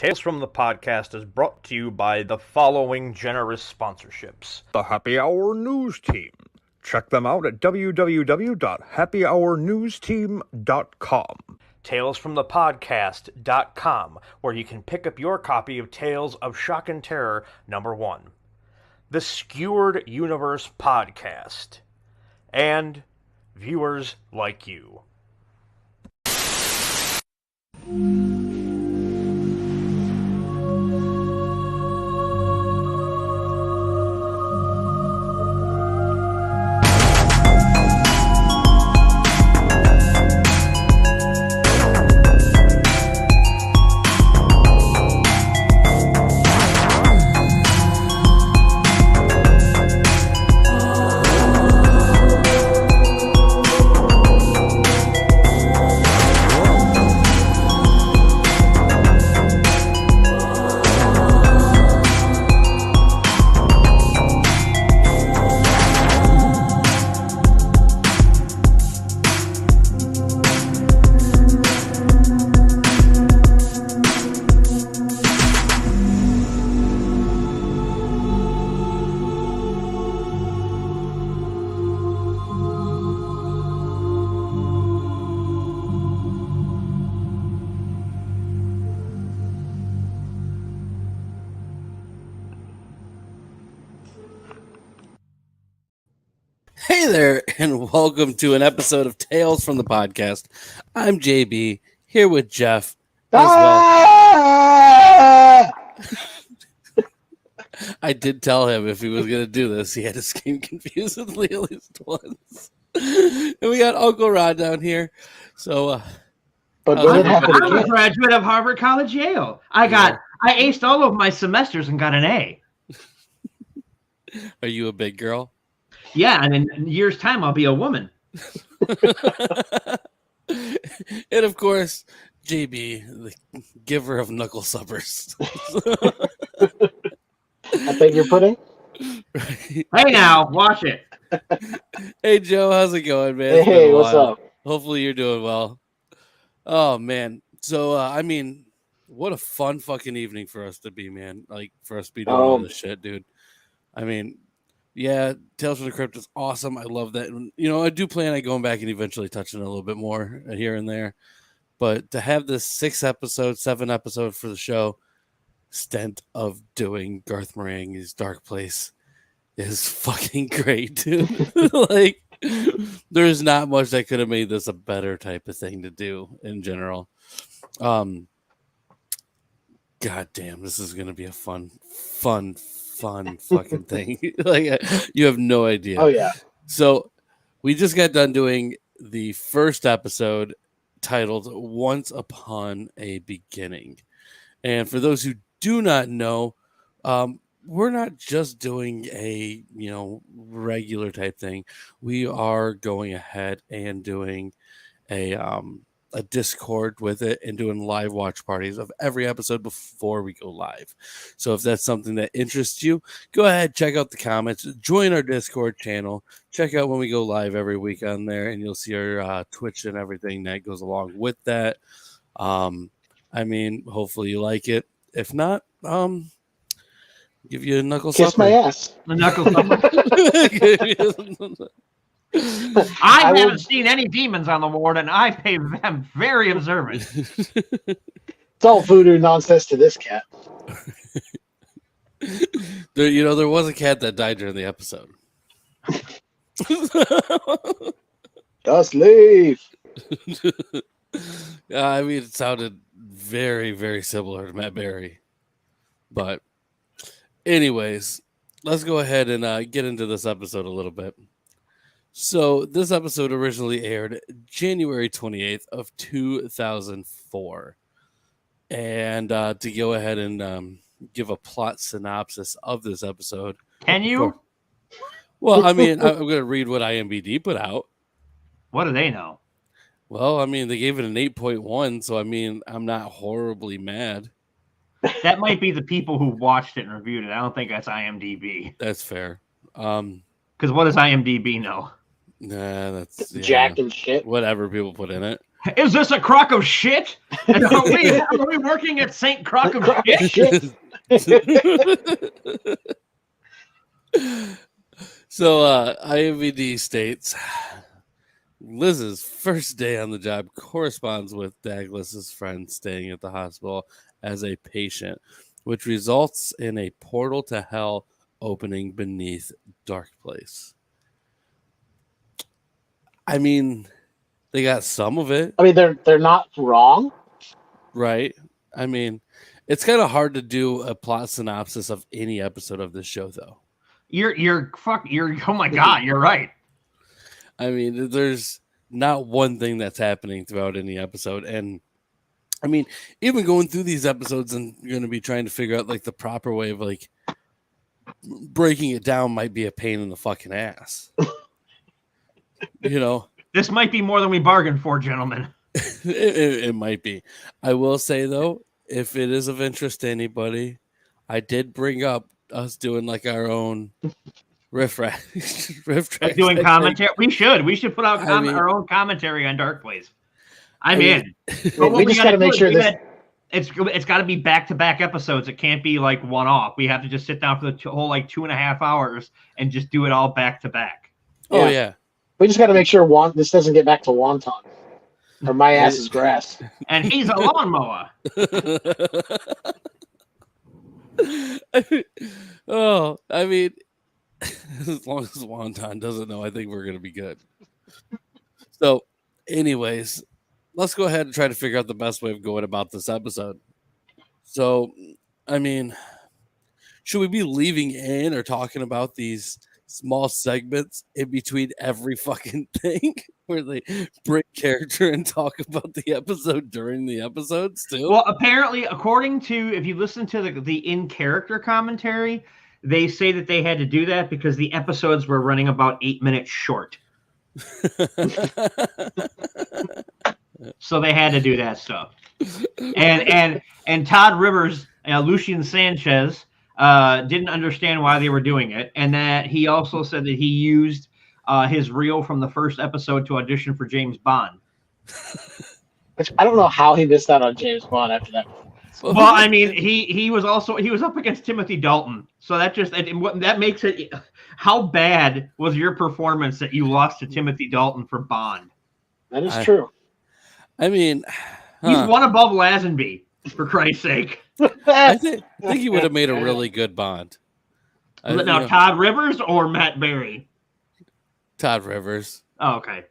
Tales from the Podcast is brought to you by the following generous sponsorships. The Happy Hour News Team. Check them out at www.happyhournewsteam.com. TalesFromThePodcast.com, where you can pick up your copy of Tales of Shock and Terror #1. The Skewered Universe Podcast. And viewers like you. Hey there, and welcome to an episode of Tales from the Podcast. I'm JB, here with Jeff. As well. I did tell him if he was going to do this, he had to scream confusedly at least once. And we got Uncle Rod down here. So, I'm a graduate of Harvard College, Yale. I aced all of my semesters and got an A. Are you a big girl? Yeah, and in a year's time, I'll be a woman. And of course, JB, the giver of knuckle suppers. I think you're pudding. Hey now, watch it. Hey Joe, how's it going, man? Hey, what's up? Hopefully you're doing well. Oh man, so what a fun fucking evening for us to be, man. Like for us to be doing all this shit, dude. I mean, yeah, Tales from the Crypt is awesome. I love that. And, I do plan on going back and eventually touching a little bit more here and there. But to have this 7 episode for the show stint of doing Garth Marenghi's Darkplace is fucking great, dude. Like, there's not much that could have made this a better type of thing to do in general. God damn, this is going to be a fun fucking thing. Like, you have no idea. Oh yeah. So we just got done doing the first episode titled Once Upon a Beginning. And for those who do not know, we're not just doing a regular type thing. We are going ahead and doing a Discord with it and doing live watch parties of every episode before we go live. So if that's something that interests you, go ahead, check out the comments, join our Discord channel, check out when we go live every week on there, and you'll see our Twitch and everything that goes along with that. Hopefully you like it. If not, give you a knuckle Kiss supper. my ass. The knuckle supper. I haven't seen any demons on the ward, and I pay them very observant. It's all voodoo nonsense to this cat. There was a cat that died during the episode. Just leave. It sounded very, very similar to Matt Berry. But anyways, let's go ahead and get into this episode a little bit. So this episode originally aired January 28th of 2004. And to go ahead and give a plot synopsis of this episode. Can you? Well, I'm going to read what IMDb put out. What do they know? Well, they gave it an 8.1, so I'm not horribly mad. That might be the people who watched it and reviewed it. I don't think that's IMDb. That's fair. Because what does IMDb know? Nah, that's Jack and shit. Whatever people put in it. Is this a crock of shit? And are we working at St. Crock of Shit? So IMVD states Liz's first day on the job corresponds with Douglas's friend staying at the hospital as a patient, which results in a portal to hell opening beneath Darkplace. I mean, they got some of it. I mean, they're not wrong, right? I mean, it's kind of hard to do a plot synopsis of any episode of this show, though. Oh my God, you're right. I mean, there's not one thing that's happening throughout any episode. And I mean, even going through these episodes and you're going to be trying to figure out like the proper way of like breaking it down might be a pain in the fucking ass. You know, this might be more than we bargained for, gentlemen. It might be. I will say though, if it is of interest to anybody, I did bring up us doing like our own riff track. Like doing commentary. We should put out our own commentary on Darkplace. I'm in. But we just got to make sure it's got to be back-to-back episodes. It can't be like one-off. We have to just sit down for the whole like 2.5 hours and just do it all back-to-back. Oh yeah. We just got to make sure this doesn't get back to wonton, or my ass is grass. And he's a lawnmower. Oh, I mean, as long as wonton doesn't know, I think we're gonna be good. So, anyways, let's go ahead and try to figure out the best way of going about this episode. So, I mean, should we be leaving in or talking about these small segments in between every fucking thing where they bring character and talk about the episode during the episodes too? Well, apparently, according to, if you listen to the in-character commentary, they say that they had to do that because the episodes were running about 8 minutes short. So they had to do that stuff. And Todd Rivers, Lucian Sanchez, didn't understand why they were doing it, and that he also said that he used his reel from the first episode to audition for James Bond. Which I don't know how he missed out on James Bond after that. Well, I mean, he was up against Timothy Dalton, so that makes it. How bad was your performance that you lost to Timothy Dalton for Bond? That is true. I mean, he's one above Lazenby, for Christ's sake. I think he would have made a really good Bond. Now, Todd Rivers or Matt Berry? Todd Rivers. Oh, okay.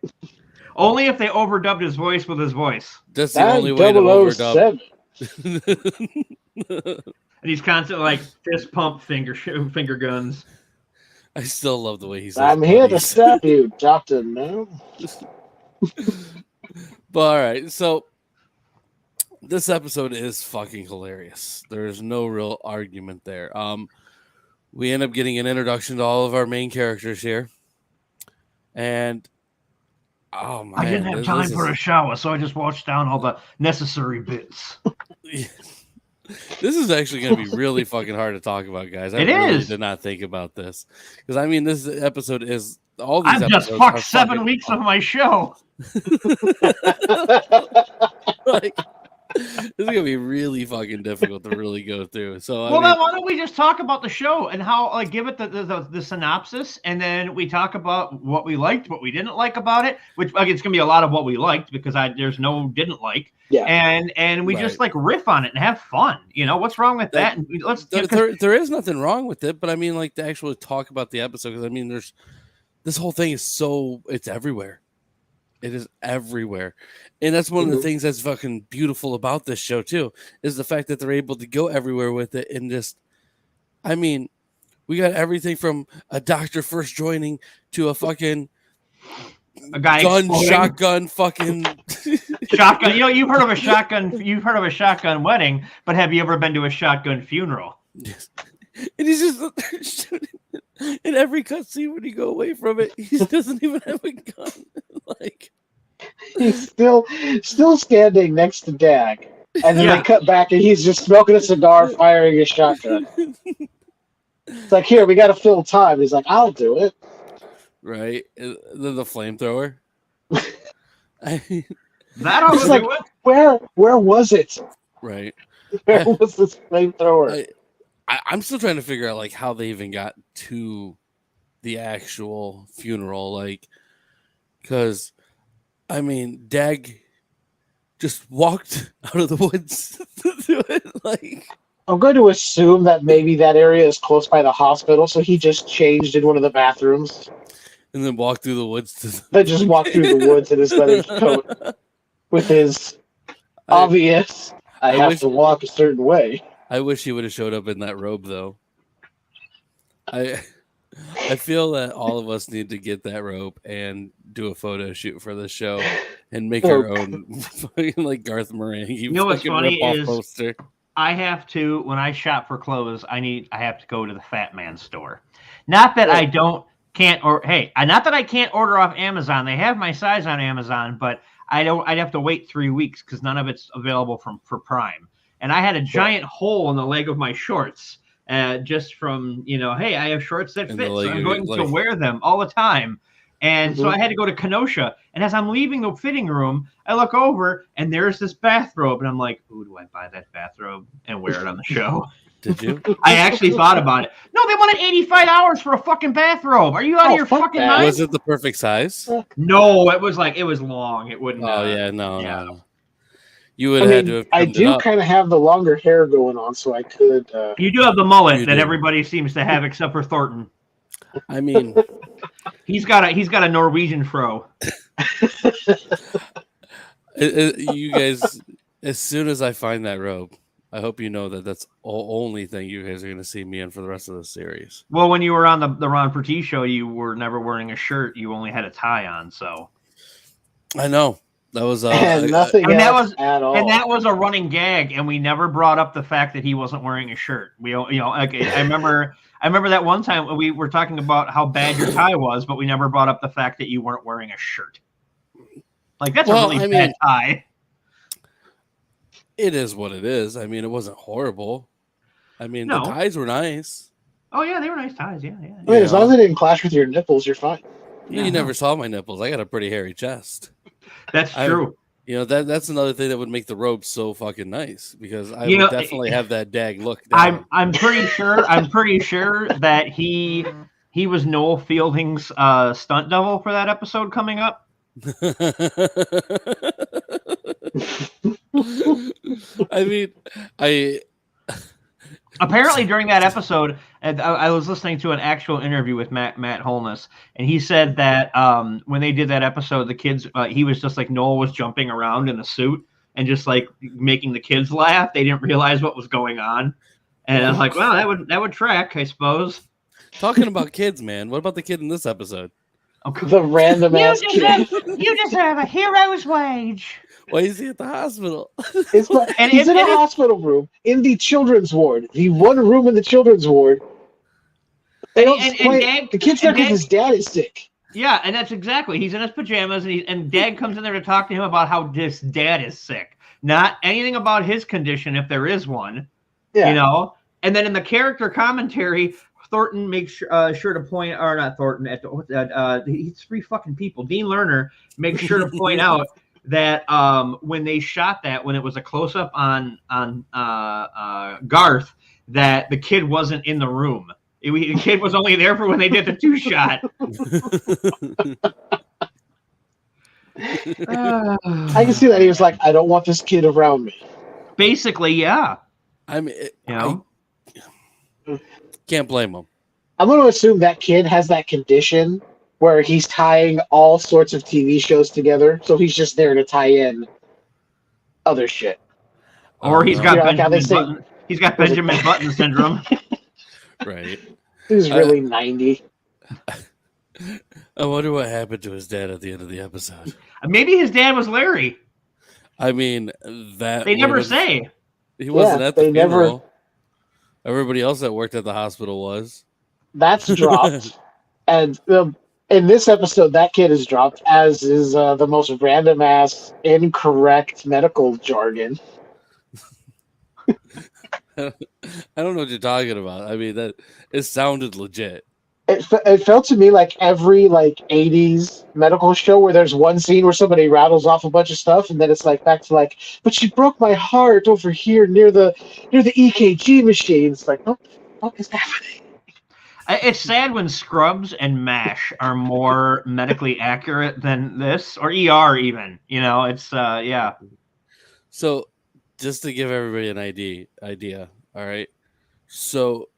Only if they overdubbed his voice with his voice. That's the only way to overdub. And he's constantly like fist pump finger guns. I still love the way he says, I'm here to stop you, Dr. No. But all right, so this episode is fucking hilarious. There's no real argument there. We end up getting an introduction to all of our main characters here. And oh man, I didn't have time for a shower, so I just watched down all the necessary bits. This is actually going to be really fucking hard to talk about, guys. I really did not think about this because I mean, this episode is all these. I've just fucked 7 weeks of my show. Like, this is gonna be really fucking difficult to really go through. So, then why don't we just talk about the show and how, like, give it the synopsis, and then we talk about what we liked, what we didn't like about it. Which, like, it's gonna be a lot of what we liked because there's no didn't like. Yeah. And we just like riff on it and have fun. You know what's wrong with that? And there is nothing wrong with it, but I mean, like, to actually talk about the episode, because I mean, this whole thing is it's everywhere. It is everywhere. And that's one of the things that's fucking beautiful about this show too, is the fact that they're able to go everywhere with it. And just, I mean, we got everything from a doctor first joining to a fucking guy shotgun fucking shotgun. You know, you've heard of a shotgun wedding, but have you ever been to a shotgun funeral? Yes. And he's just shooting in every cutscene when you go away from it. He doesn't even have a gun. Like, he's still standing next to Dag, and then they cut back, and he's just smoking a cigar, firing a shotgun. It's like, here, we got to fill time. He's like, I'll do it. Right? The flamethrower. That'll It's do like, it. where was it? Right. Where was this flamethrower? I'm still trying to figure out like how they even got to the actual funeral, like, because I mean, Dag just walked out of the woods to do it. Like, I'm going to assume that maybe that area is close by the hospital, so he just changed in one of the bathrooms. and then walked through the woods to Then just walked through the woods in his leather coat with his obvious, I have wish to walk a certain way. I wish he would have showed up in that robe, though. I feel that all of us need to get that robe and do a photo shoot for the show and make our own fucking like Garth Marenghi. You know what's fucking funny rip-off is poster. I have to, when I shop for clothes, I have to go to the Fat Man store. Not that I can't order off Amazon. They have my size on Amazon, but I'd have to wait 3 weeks because none of it's available for Prime. And I had a giant hole in the leg of my shorts, just from, hey, I have shorts that fit, so I'm going to wear them all the time. And so I had to go to Kenosha. And as I'm leaving the fitting room, I look over and there's this bathrobe. And I'm like, ooh, do I buy that bathrobe and wear it on the show? Did you? I actually thought about it. No, they wanted $85 for a fucking bathrobe. Are you out of your fucking mind? Was it the perfect size? No, it was long. It wouldn't. Oh, yeah, no. You would I have mean, had to have I trimmed it do up. kind of have the longer hair going on, so I could. You do have the mullet You that do. everybody seems to have except for Thornton. I mean, He's got a Norwegian fro. you guys, as soon as I find that robe, I hope you know that that's the only thing you guys are going to see me in for the rest of the series. Well, when you were on the Ron Pertee show, you were never wearing a shirt. You only had a tie on. So I know. That was and nothing else at all. And that was a running gag, and we never brought up the fact that he wasn't wearing a shirt. I remember that one time we were talking about how bad your tie was, but we never brought up the fact that you weren't wearing a shirt. Like, that's a really bad tie. It is what it is. I mean, it wasn't horrible. I mean, No. the ties were nice. Oh yeah, they were nice ties. Yeah. I mean, as long as they didn't clash with your nipples, you're fine. You never saw my nipples. I got a pretty hairy chest. That's true. That's another thing that would make the robe so fucking nice, because I would definitely have that Dag look down. I'm pretty sure that he was Noel Fielding's stunt double for that episode coming up. I mean, apparently during that episode, and I was listening to an actual interview with Matt Holness, and he said that when they did that episode, the kids, he was just like Noel was jumping around in a suit and just like making the kids laugh. They didn't realize what was going on, and I was like, well, that would track, I suppose. Talking about kids, man. What about the kid in this episode? The random ass kid. You deserve a hero's wage. Why is he at the hospital? He's in a hospital room in the children's ward. The one room in the children's ward. They don't explain. The kid's there because his dad is sick. Yeah, and that's exactly. He's in his pajamas, and Dad comes in there to talk to him about how his dad is sick. Not anything about his condition, if there is one. Yeah. And then in the character commentary, Thornton makes sure to point, or not Thornton, he's three fucking people. Dean Lerner makes sure to point out that when they shot that, when it was a close up on Garth, that the kid wasn't in the room. The kid was only there for when they did the 2-shot. I can see that he was like, I don't want this kid around me. Basically, yeah. I mean, can't blame him. I'm going to assume that kid has that condition where he's tying all sorts of TV shows together, so he's just there to tie in other shit. Or he's got Benjamin Button syndrome. Right. He's really 90. I wonder what happened to his dad at the end of the episode. Maybe his dad was Larry. I mean, that they never say. He wasn't at the funeral. Everybody else that worked at the hospital was. That's dropped. And in this episode, that kid is dropped, as is the most random ass, incorrect medical jargon. I don't know what you're talking about. I mean, it sounded legit. It felt to me like every like 80s medical show where there's one scene where somebody rattles off a bunch of stuff and then it's like back to like, but she broke my heart over here near the EKG machine. It's like, what the fuck is happening? It's sad when Scrubs and MASH are more medically accurate than this, or ER even. It's yeah. So, just to give everybody an idea, all right. So,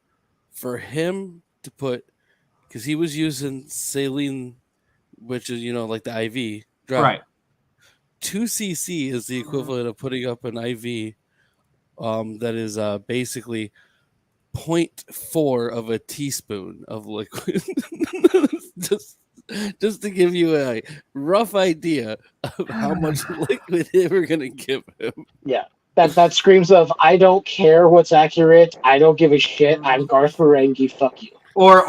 for him to put, because he was using saline, which is like the IV drop. Right. 2 cc is the equivalent of putting up an IV, that is basically 0.4 of a teaspoon of liquid. just to give you a rough idea of how much liquid they were going to give him. Yeah. That screams of I don't care what's accurate. I don't give a shit. I'm Garth Marenghi. Fuck you. Or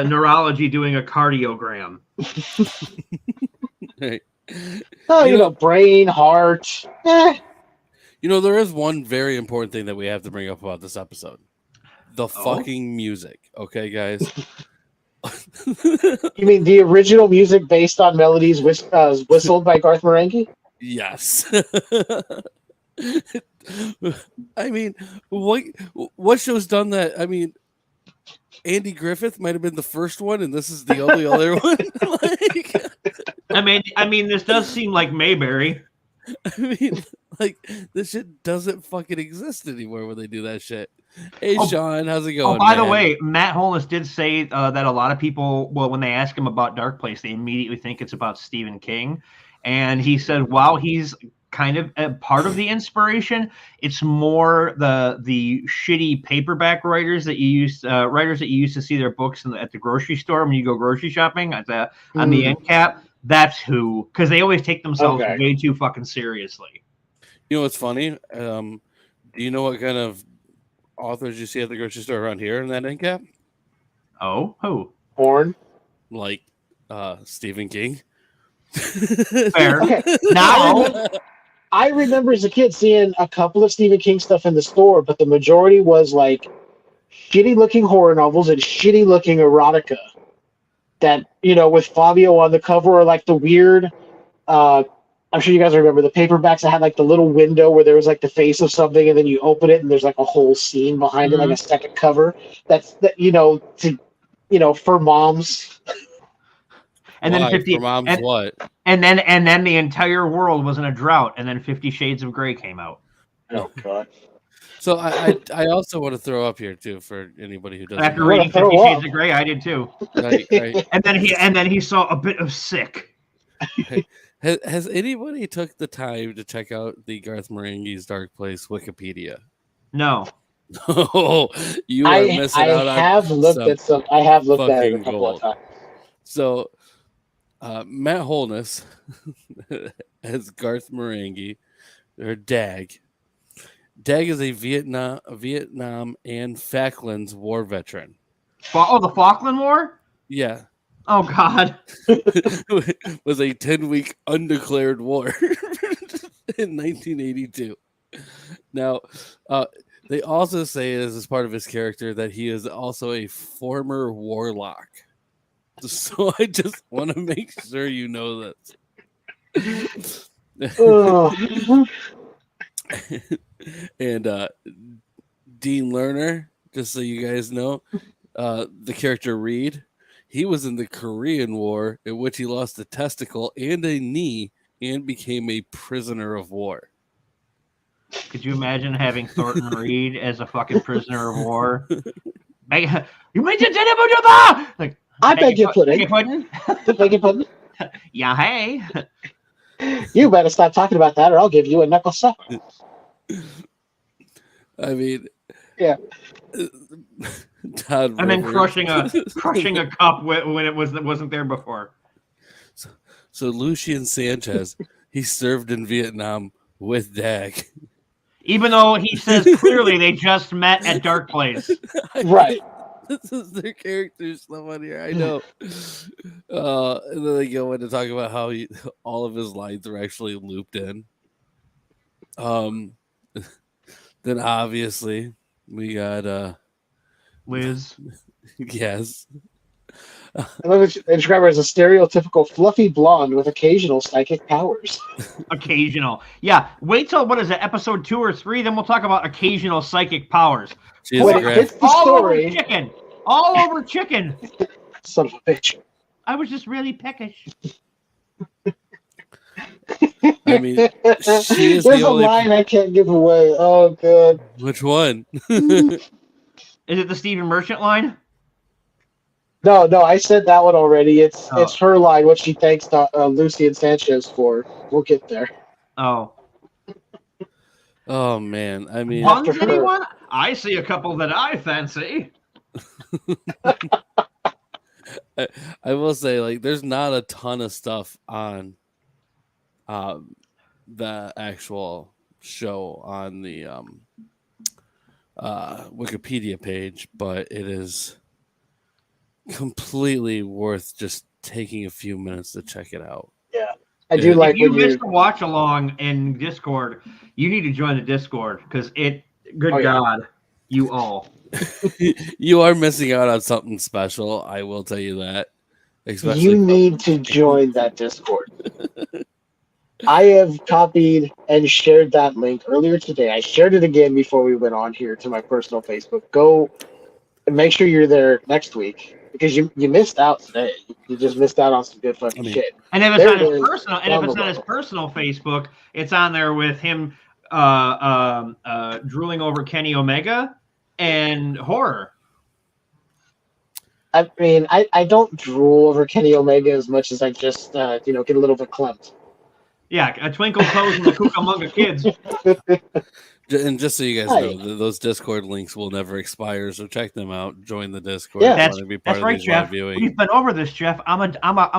neurology doing a cardiogram. Right. Oh, brain, heart. There is one very important thing that we have to bring up about this episode. The fucking music. Okay, guys? You mean the original music based on melodies whistled by Garth Marenghi? Yes. I mean, what show's done that? I mean, Andy Griffith might have been the first one, and this is the only other one. I mean, this does seem like Mayberry. I mean, this shit doesn't fucking exist anymore when they do that shit. Hey, Sean, how's it going? Oh, by the way, Matt Holness did say that a lot of people, when they ask him about Darkplace, they immediately think it's about Stephen King. And he said, while he's kind of a part of the inspiration, it's more the shitty paperback writers that you used to see their books at the grocery store when you go grocery shopping on the end cap. That's who, because they always take themselves way too fucking seriously. You know what's funny? Do you know what kind of authors you see at the grocery store around here in that end cap? Oh, who? Horn. Like Stephen King. Fair. Okay. Now I remember as a kid seeing a couple of Stephen King stuff in the store, but the majority was like shitty looking horror novels and shitty looking erotica that, with Fabio on the cover, or like the weird, I'm sure you guys remember the paperbacks that had like the little window where there was like the face of something and then you open it and there's like a whole scene behind it, like a second cover. That's for moms. And then 50 for moms, and, what? And then the entire world was in a drought, and then 50 Shades of Grey came out. Oh god. So I also want to throw up here too for anybody who doesn't. After reading 50 Shades of Grey, I did too. Right. And then he saw a bit of Sick. Right. Has anybody took the time to check out the Garth Marenghi's Darkplace Wikipedia? No. Oh, you are missing out on I have looked at it a couple of times. So, Matt Holness as Garth Marenghi, or Dag. Dag is a Vietnam and Falklands War veteran. The Falkland War? Yeah. Oh God. Was a 10-week undeclared war in 1982. Now, they also say as part of his character that he is also a former warlock. So I just want to make sure you know this. And Dean Lerner, just so you guys know, the character Reed, he was in the Korean War, in which he lost a testicle and a knee and became a prisoner of war. Could you imagine having Thornton Reed as a fucking prisoner of war? You made it, like, I beg your pudding. Beg your pudding. Yeah, hey. You better stop talking about that, or I'll give you a knuckle supper. I mean, yeah. Todd and then Rivers. crushing a cup when it wasn't there before. So Lucian Sanchez, he served in Vietnam with Dag. Even though he says clearly they just met at Darkplace. Right. This is their character stuff on here. I know. And then they go in to talk about how all of his lines are actually looped in. Then obviously we got Liz. Yes. I love it. They describe her as a stereotypical fluffy blonde with occasional psychic powers. Occasional. Yeah. Wait till, what is it, episode 2 or 3? Then we'll talk about occasional psychic powers. She is When a it graph. fits the All story, over chicken. All over chicken. son of a bitch. I was just really peckish. I mean, she is There's the a only. line I can't give away. Oh, good. Which one? Is it the Stephen Merchant line? No, I said that one already. It's Oh. it's her line, what she thanks Lucy and Sanchez for. We'll get there. Oh. Oh man, I mean, After Puns, her. anyone? I see a couple that I fancy. I will say, like, there's not a ton of stuff on the actual show on the Wikipedia page, but it is completely worth just taking a few minutes to check it out. I do If like If you when you. missed a watch along in Discord, you need to join the Discord because good Oh, yeah. God, you all. You are missing out on something special. I will tell you that. Especially You need to join that Discord. I have copied and shared that link earlier today. I shared it again before we went on here to my personal Facebook. Go and make sure you're there next week because you missed out today. You just missed out on some good fucking shit. And if it's There on it his is. personal, Down below. Facebook, it's on there with him drooling over Kenny Omega and horror. I mean, I don't drool over Kenny Omega as much as I just get a little bit clumped. Yeah, a Twinkle Toes and the Cucamonga Kids. And just so you guys Hi. know, those Discord links will never expire, so check them out. Join the Discord. Yeah. if you That's, wanna be part that's of right, these live Jeff. viewing. We've been over this, Jeff. I'm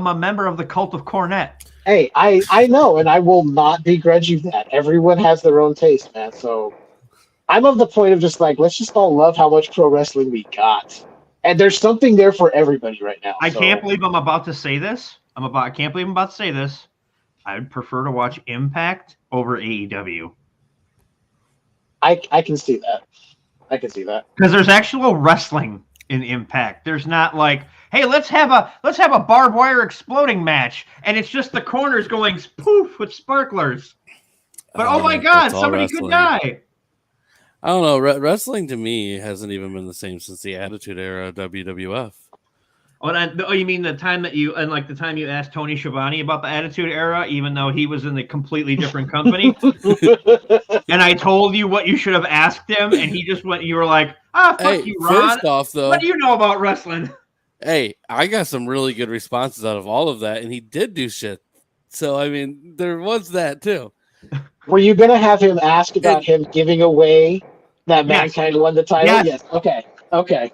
a member of the cult of Cornette. Hey, I know, and I will not begrudge you that. Everyone has their own taste, man. So I'm of the point of just like, let's just all love how much pro wrestling we got. And there's something there for everybody right now. I so. can't believe I'm about to say this. I can't believe I'm about to say this. I would prefer to watch Impact over AEW. I can see that. I can see that. Because there's actual wrestling in Impact. There's not like, hey, let's have a barbed wire exploding match, and it's just the corners going poof with sparklers. But oh my God, That's all somebody could wrestling. die. I don't know. Wrestling to me hasn't even been the same since the Attitude Era of WWF. Oh, you mean the time that you asked Tony Schiavone about the Attitude Era, even though he was in a completely different company? And I told you what you should have asked him, and he just went. You were like, fuck Hey, you, Ron. first off, though, What do you know about wrestling? hey, I got some really good responses out of all of that, and he did do shit. So, I mean, there was that too. Were you going to have him ask about him giving away that Yes. Mankind won the title? Yes. Okay.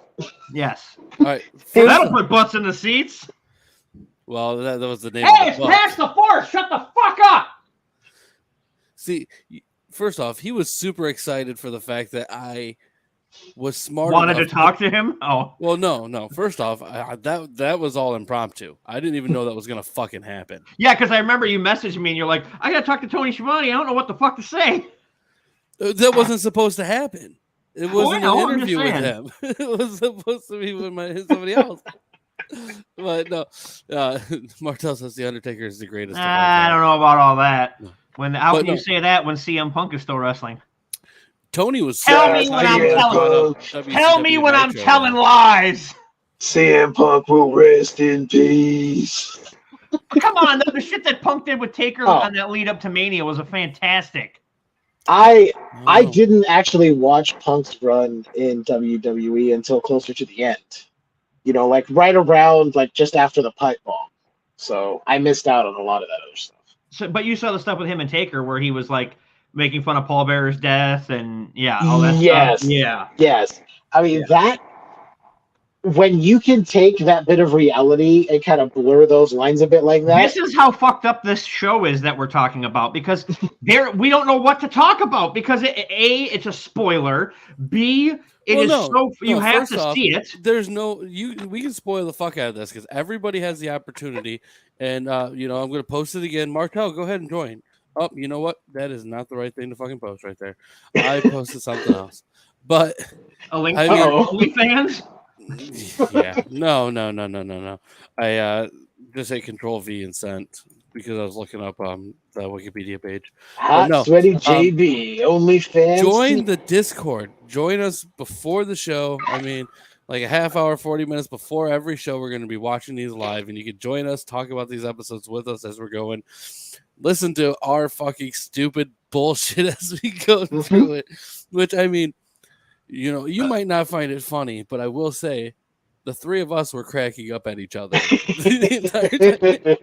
Yes. All right. That'll put butts in the seats. Well, that was the name Hey, of it's the book. past the force. Shut the fuck up. See, first off, he was super excited for the fact that I was smart Wanted to enough talk to him? Oh. Well, no. First off, that was all impromptu. I didn't even know that was gonna fucking happen. Yeah, because I remember you messaged me and you're like, I gotta talk to Tony Schiavone. I don't know what the fuck to say. That wasn't supposed to happen. It wasn't know, an I'm just interview with saying. him. It was supposed to be with somebody else. But no, Martel says the Undertaker is the greatest. Of all I time. don't know about all that. How But can you no. say that when CM Punk is still wrestling? Tony was. Tell me when I'm telling. Tell me when I'm telling lies. CM Punk will rest in peace. Come on, the shit that Punk did with Taker Oh. on that lead up to Mania was a fantastic. I Oh. didn't actually watch Punk's run in WWE until closer to the end. Like right around just after the pipe bomb. So I missed out on a lot of that other stuff. So, but you saw the stuff with him and Taker where he was like making fun of Paul Bearer's death and all that Yes. stuff. Yeah. Yes. I mean that when you can take that bit of reality and kind of blur those lines a bit like that. This is how fucked up this show is that we're talking about because we don't know what to talk about because it's a spoiler. B, you have first to off, see it. There's we can spoil the fuck out of this because everybody has the opportunity. And I'm going to post it again. Martel, go ahead and join. Oh, you know what? That is not the right thing to fucking post right there. I posted something else. But A link I to mean- your OnlyFans? Yeah. No. I just hit Control V and sent because I was looking up the Wikipedia page. But Hot no, sweaty JB, OnlyFans. join the Discord. Join us before the show. I mean, like a half hour, 40 minutes before every show, we're going to be watching these live, and you can join us, talk about these episodes with us as we're going. Listen to our fucking stupid bullshit as we go through it. Which, I mean, you know, you might not find it funny, but I will say the three of us were cracking up at each other the entire time.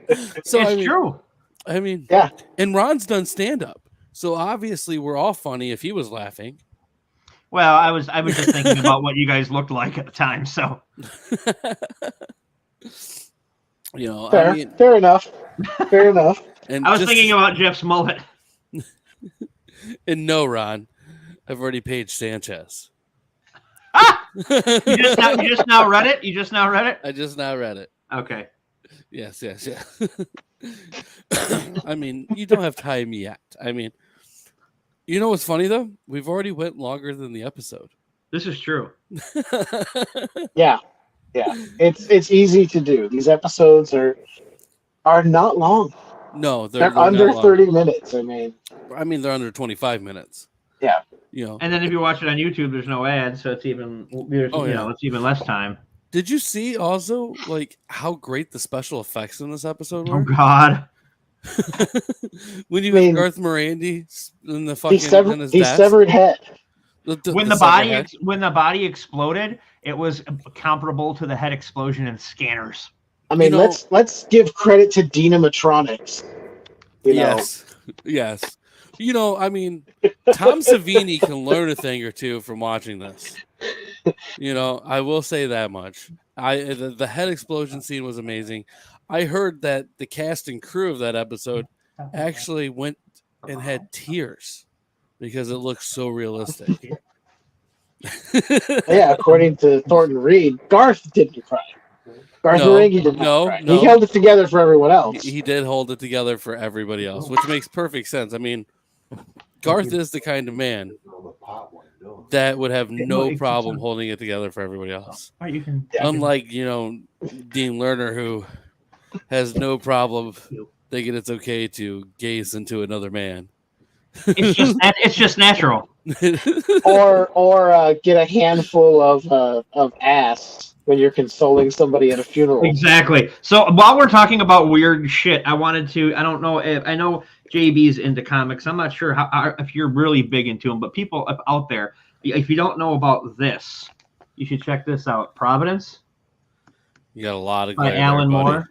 So, It's true. I mean, Yeah. and Ron's done stand up. So obviously we're all funny if he was laughing. Well, I was just thinking about what you guys looked like at the time. So, You know, Fair, I mean, fair enough. Fair enough. and I was just- thinking about Jeff's mullet. and no, Ron, I've already paid Sanchez. You just now read it? You just now read it? I just now read it. Okay. Yes. I mean, you don't have time yet. I mean, you know what's funny though? We've already went longer than the episode. This is true. Yeah. It's easy to do. These episodes are not long. No, They're under 30 minutes. I mean, they're under 25 minutes. Yeah. You know. And then if you watch it on YouTube, there's no ads, so it's even it's even less time. Did you see also like how great the special effects in this episode Oh were? God. When you I mean, have Garth Marenghi in the fucking in his he desk. severed head. When the body exploded, it was comparable to the head explosion in Scanners. I mean, You know- let's give credit to Dynamatronics. You know, Yes. You know, I mean, Tom Savini can learn a thing or two from watching this. You know, I will say that much. The head explosion scene was amazing. I heard that the cast and crew of that episode actually went and had tears because it looks so realistic. yeah, according to Thornton Reed, Garth didn't cry. Garth Marenghi did not cry. No. He held it together for everyone else. He did hold it together for everybody else, which makes perfect sense. I mean, Garth is the kind of man that would have no problem holding it together for everybody else. Unlike, you know, Dean Lerner, who has no problem thinking it's okay to gaze into another man. It's just natural. or get a handful of ass when you're consoling somebody at a funeral. Exactly. So while we're talking about weird shit, I don't know if I know JB's into comics. I'm not sure if you're really big into them, but people out there, if you don't know about this, you should check this out. Providence. You got a lot of by Alan Moore.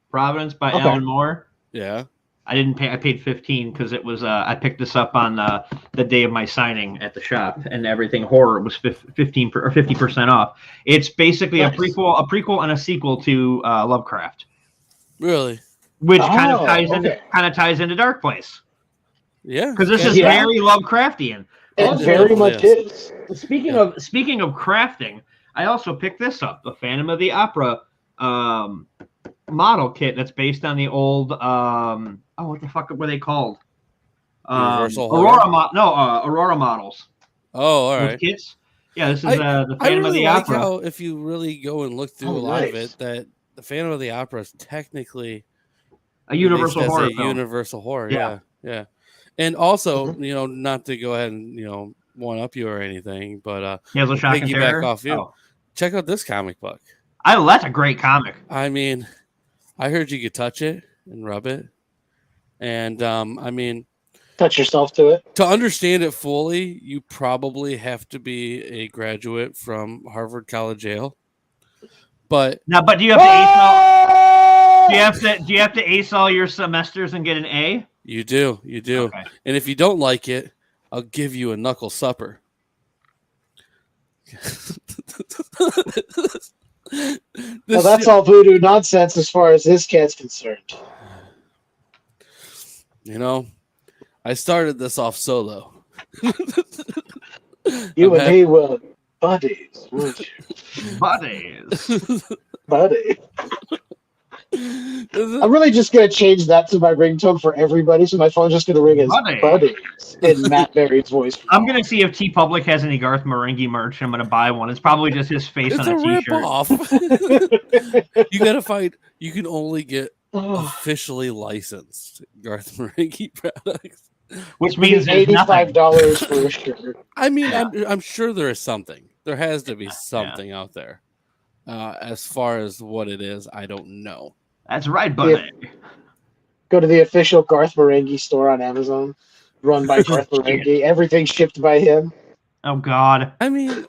Providence by Alan Moore. Yeah. I didn't pay. I paid $15 because it was. I picked this up on the day of my signing at the shop, and everything horror was 50% off. It's basically a prequel, and a sequel to Lovecraft. Really? Which kind of ties into Darkplace. Yeah, because this is very Lovecraftian. It very much is. Speaking of crafting, I also picked this up, the Phantom of the Opera model kit that's based on the old what the fuck were they called? Aurora models. Oh, all right. Kits. Yeah, this is the Phantom of the Opera. How, if you really go and look through a lot of it, that the Phantom of the Opera is technically a universal horror film. Universal horror, yeah. And also, you know, not to go ahead and, you know, one up you or anything, but piggyback off you. Check out this comic book. That's a great comic. I mean, I heard you could touch it and rub it. And I mean, touch yourself to it. To understand it fully, you probably have to be a graduate from Harvard College Yale. But do you have to ace all? Do you have to ace all your semesters and get an A? You do. Okay. And if you don't like it, I'll give you a knuckle supper. Well, that's all voodoo nonsense as far as this cat's concerned. You know, I started this off solo. You and me were buddies, weren't you? Buddies. Buddy. I'm really just gonna change that to my ringtone for everybody, so my phone's just gonna ring as Buddy. Buddies in Matt Berry's voice. I'm gonna see if T Public has any Garth Marenghi merch. I'm gonna buy one. It's probably just his face It's on a a T-shirt. rip-off. You gotta find. You can only get officially licensed Garth Marenghi products, Which means there's $85 nothing. for a shirt. I mean, I'm sure there is something. There has to be something out there. As far as what it is, I don't know. That's right, buddy. Go to the official Garth Marenghi store on Amazon, run by Garth Marenghi. Everything shipped by him. Oh God. I mean,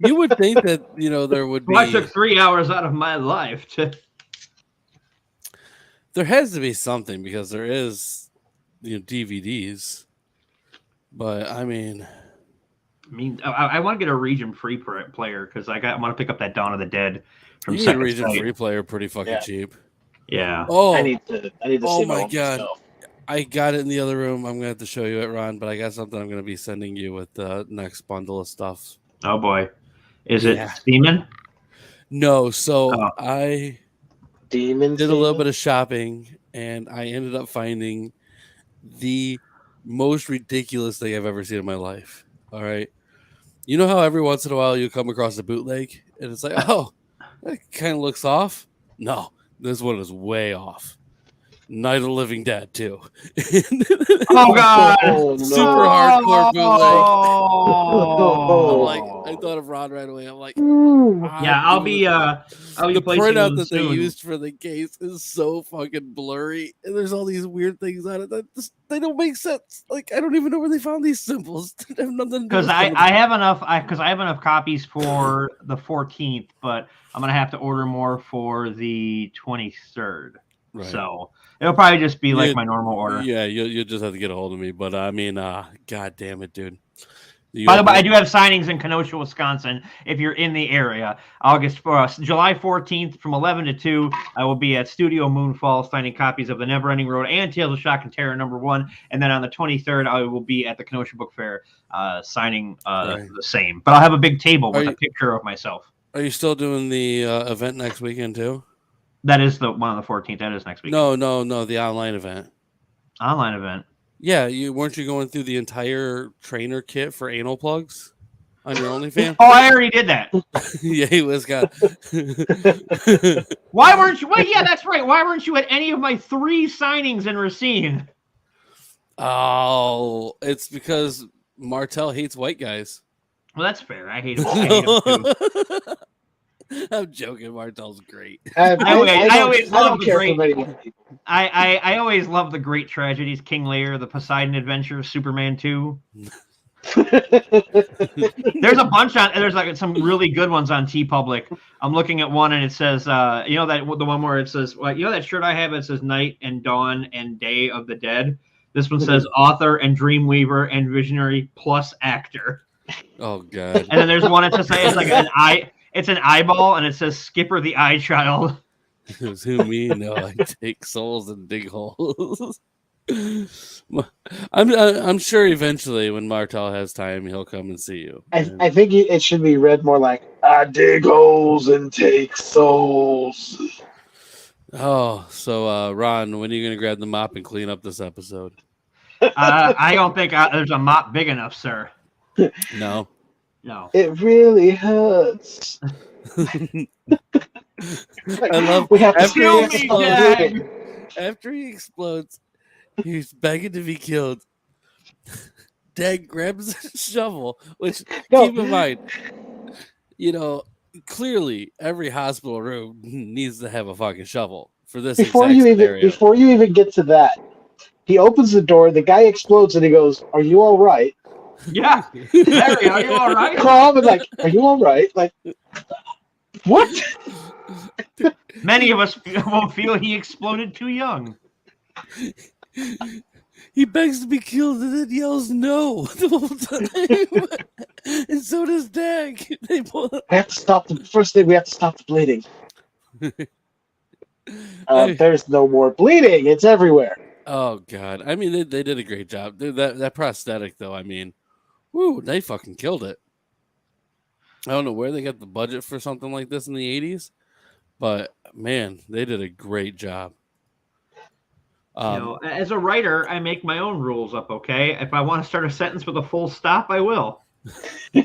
you would think that there would be. Well, I took 3 hours out of my life to. There has to be something because there is, DVDs. But I mean, I want to get a region-free player because I want to pick up that Dawn of the Dead from you get a Second Sight. region-free player pretty fucking cheap. Yeah. Oh, I need to oh see my own God. stuff. I got it in the other room. I'm gonna have to show you it, Ron. But I got something I'm gonna be sending you with the next bundle of stuff. Oh boy, is it steaming? No, so I Demon did a little bit of shopping, and I ended up finding the most ridiculous thing I've ever seen in my life. All right, you know how every once in a while you come across a bootleg, and it's like, oh, that kind of looks off. No, this one is way off. Night of the Living Dead too. Oh God! Super hardcore bootleg. Oh. I'm like, I thought of Ron right away. I'm like, yeah, I'll be the placing printout them that they soon. used for the case is so fucking blurry, and there's all these weird things on it that they don't make sense. Like, I don't even know where they found these symbols. They have nothing to do Because with I have enough copies for the 14th, but I'm gonna have to order more for the 23rd. Right. So it'll probably just be like my normal order. Yeah, you'll just have to get a hold of me. But I mean, god damn it, dude. By the way, I do have signings in Kenosha, Wisconsin. If you're in the area, July 14th from 11 to 2, I will be at Studio Moonfall signing copies of The Neverending Road and Tales of Shock and Terror #1. And then on the 23rd, I will be at the Kenosha Book Fair signing the same. But I'll have a big table with a picture of myself. Are you still doing the event next weekend too? That is the one on the 14th. That is next week. No, the online event. Online event. Yeah, weren't you going through the entire trainer kit for anal plugs on your OnlyFans? Oh, I already did that. Yeah, he was got. Why weren't you? Well, yeah, that's right. Why weren't you at any of my 3 signings in Racine? Oh, it's because Martel hates white guys. Well, that's fair. I hate him too. I'm joking. Martel's great. I always love the care great. for many people. I always love the great tragedies: King Lear, The Poseidon Adventure, Superman 2. There's a bunch on. There's like some really good ones on T Public. I'm looking at one and it says, that the one where it says, that shirt I have. It says Night and Dawn and Day of the Dead. This one says author and dreamweaver and visionary plus actor. Oh God! And then there's one that just says like an eye. It's an eyeball, and it says Skipper the Eye Child. Who me? No, I take souls and dig holes. I'm sure eventually, when Martel has time, he'll come and see you. I think it should be read more like I dig holes and take souls. Oh, so Ron, when are you going to grab the mop and clean up this episode? I don't think there's a mop big enough, sir. No. No. It really hurts. I love we have to after he explodes, he's begging to be killed. Dag grabs a shovel, which keep in mind, clearly every hospital room needs to have a fucking shovel for this. Before you even get to that, he opens the door, the guy explodes, and he goes, "Are you all right?" Yeah, Larry, are you all right? Calm and like, "Are you all right?" Like, what? Many of us will feel he exploded too young. He begs to be killed and then yells no the whole time. And so does Dag. We have to stop the first thing. We have to stop the bleeding. There's no more bleeding. It's everywhere. Oh God! I mean, they did a great job. That prosthetic, though. I mean, woo! They fucking killed it. I don't know where they got the budget for something like this in the '80s, but man, they did a great job. As a writer, I make my own rules up. Okay, if I want to start a sentence with a full stop, I will. I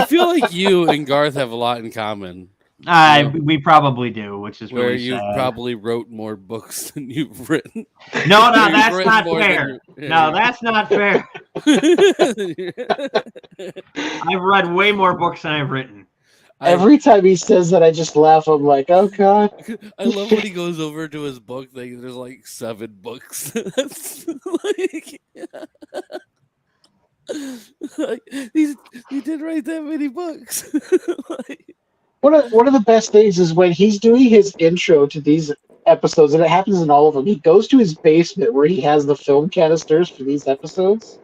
feel like you and Garth have a lot in common. We probably do, which is where really you sad. probably wrote more books than you've written. No, that's not fair. No, that's not fair. I've read way more books than I've written. Every time he says that, I just laugh. I'm like, oh god. I love when he goes over to his book. There's like 7 books. He did write that many books. One of the best things is when he's doing his intro to these episodes, and it happens in all of them. He goes to his basement where he has the film canisters for these episodes.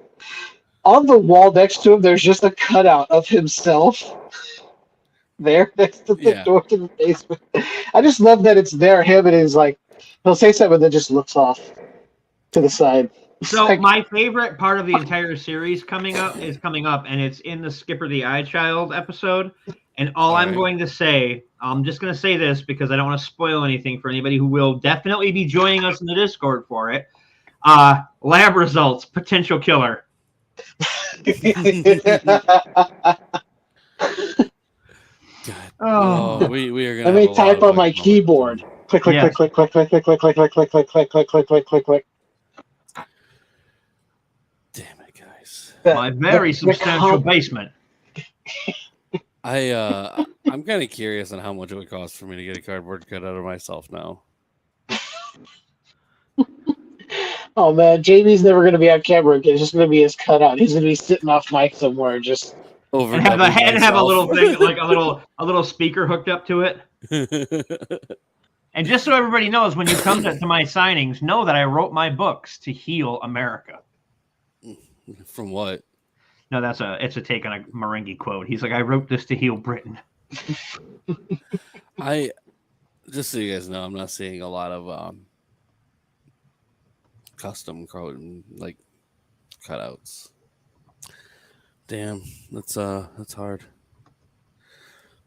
On the wall next to him, there's just a cutout of himself there next to the door to the basement. I just love that it's there, him, and he's like, he'll say something that just looks off to the side. So my favorite part of the entire series coming up, and it's in the Skipper the Eye Child episode. And I'm going to say, I'm just going to say this because I don't want to spoil anything for anybody who will definitely be joining us in the Discord for it. Lab results, potential killer. God. We are going to. Let me type on my keyboard. Click, click, click, click, click, click, click, click, click, click, click, click, click, click, click, click, click. Damn it, guys! My very substantial basement. I'm kind of curious on how much it would cost for me to get a cardboard cutout of myself now. Oh man, Jamie's never going to be on camera again. It's just going to be his cutout. He's going to be sitting off mic somewhere, just over. And have a little thing like a little speaker hooked up to it. And just so everybody knows, when you come to my signings, know that I wrote my books to heal America. From what? No, it's a take on a Marenghi quote. He's like, I wrote this to heal Britain. Just so you guys know, I'm not seeing a lot of custom like cutouts. Damn, that's hard.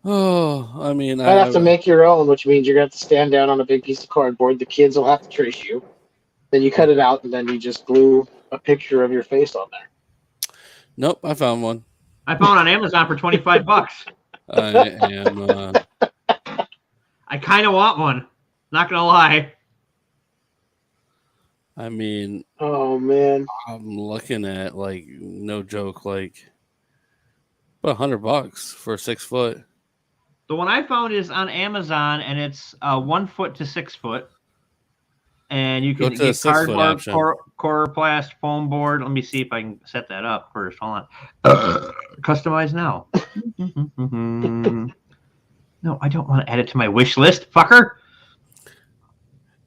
Oh, I mean, I have to make your own, which means you're gonna have to stand down on a big piece of cardboard. The kids will have to trace you. Then you cut it out, and then you just glue a picture of your face on there. Nope, I found one. I found on Amazon for $25. I am. I kind of want one. Not gonna lie. I mean, oh man, I'm looking at like no joke, like about $100 for a 6 foot. The one I found is on Amazon, and it's 1 foot to 6 foot. And you can get cardboard, coroplast, foam board. Let me see if I can set that up first. Hold on. Customize now. No, I don't want to add it to my wish list, fucker.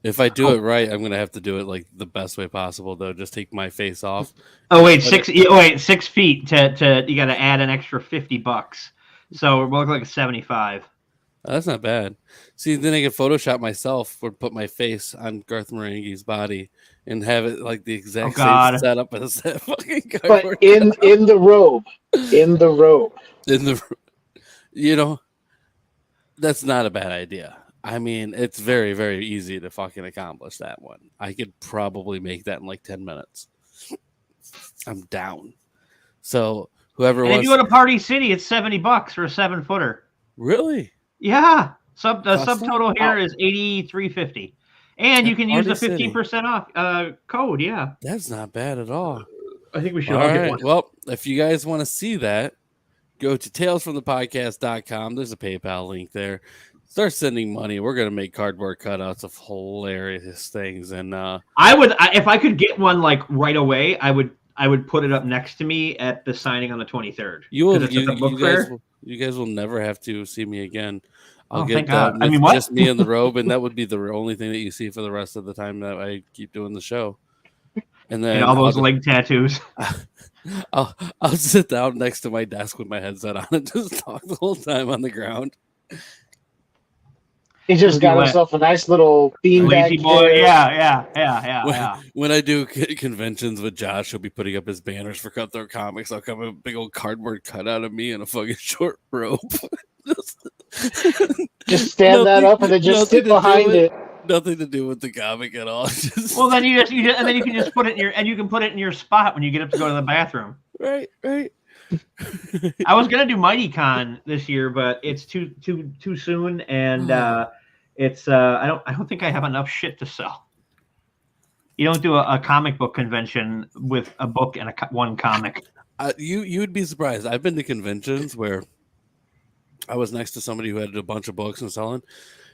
If I do it right, I'm gonna have to do it like the best way possible, though. Just take my face off. Oh wait, 6 feet to you got to add an extra $50. So we'll look like a 75. That's not bad. See, then I could Photoshop myself or put my face on Garth Marenghi's body and have it like the exact same setup as that fucking cardboard. But in the robe, that's not a bad idea. I mean, it's very, very easy to fucking accomplish that one. I could probably make that in like 10 minutes. I'm down. So whoever wants. If you go to Party City, it's $70 for a 7-footer. Really? Yeah. Subtotal here is $83.50, and you can use the 15% off code. Yeah, that's not bad at all. I think we should all get one. Well, if you guys want to see that, go to talesfromthepodcast.com. There's a PayPal link there. Start sending money. We're gonna make cardboard cutouts of hilarious things, and I would, if I could get one like right away, I would put it up next to me at the signing on the 23rd. You guys will never have to see me again. I'll get just me in the robe, and that would be the only thing that you see for the rest of the time that I keep doing the show. And then all those leg tattoos. I'll sit down next to my desk with my headset on and just talk the whole time on the ground. He just got himself a nice little beanbag. Yeah. When I do conventions with Josh, he'll be putting up his banners for Cutthroat Comics. I'll come with a big old cardboard cutout of me in a fucking short robe. Just stand that up and then just sit behind it. Nothing to do with the comic at all. Well, then you can just put it in you can put it in your spot when you get up to go to the bathroom. Right. I was gonna do MightyCon this year, but it's too soon, and it's I don't think I have enough shit to sell. You don't do a comic book convention with a book and one comic. You'd be surprised. I've been to conventions where I was next to somebody who had a bunch of books and selling,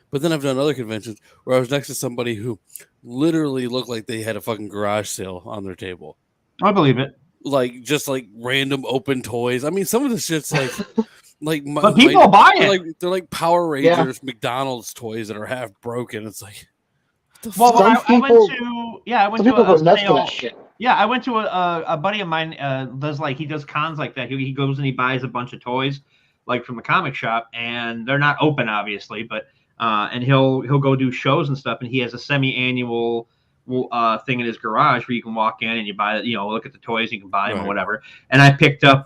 but then I've done other conventions where I was next to somebody who literally looked like they had a fucking garage sale on their table. I believe it. Like just like random open toys. I mean, some of the shit's like but people buy it. They're like Power Rangers, McDonald's toys that are half broken. It's like, well, I went to a sale. Shit. Yeah, I went to a buddy of mine he does cons like that. He goes and he buys a bunch of toys like from the comic shop, and they're not open obviously, but and he'll go do shows and stuff, and he has a semi-annual thing in his garage where you can walk in and you buy look at the toys, you can buy them or whatever. And I picked up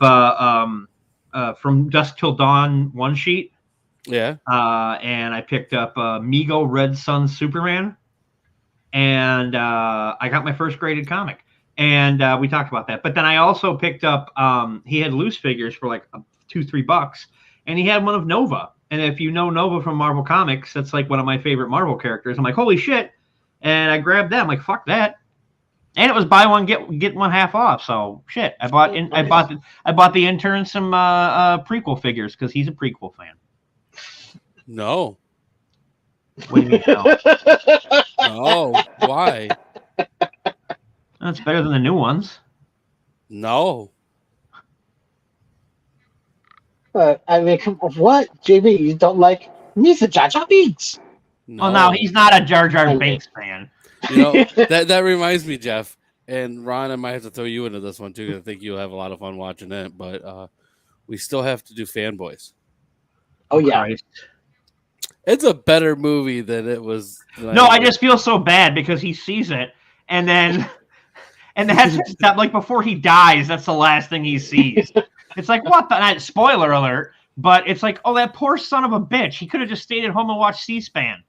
From Dusk Till Dawn one sheet. Yeah. And I picked up Mego Red Sun Superman. And I got my first graded comic. And we talked about that. But then I also picked up he had loose figures for like $2-3, and he had one of Nova. And if you know Nova from Marvel Comics, that's like one of my favorite Marvel characters. I'm like, holy shit. And I grabbed that. I'm like, fuck that. And it was buy one get one half off. So shit, I bought the intern some prequel figures because he's a prequel fan. No. What do you mean no? No. Why? That's better than the new ones. No. I mean, what, JB? You don't like? He's a Jar Jar Binks. No. Oh no, he's not a Jar Jar Binks fan. You know, that reminds me, Jeff, and Ron, I might have to throw you into this one too, because I think you'll have a lot of fun watching it. But we still have to do Fanboys. Oh yeah, Christ. It's a better movie than it was. No, I just feel so bad because he sees it, and that's like before he dies, that's the last thing he sees. It's like what the spoiler alert, but it's like, oh, that poor son of a bitch. He could have just stayed at home and watched C-SPAN.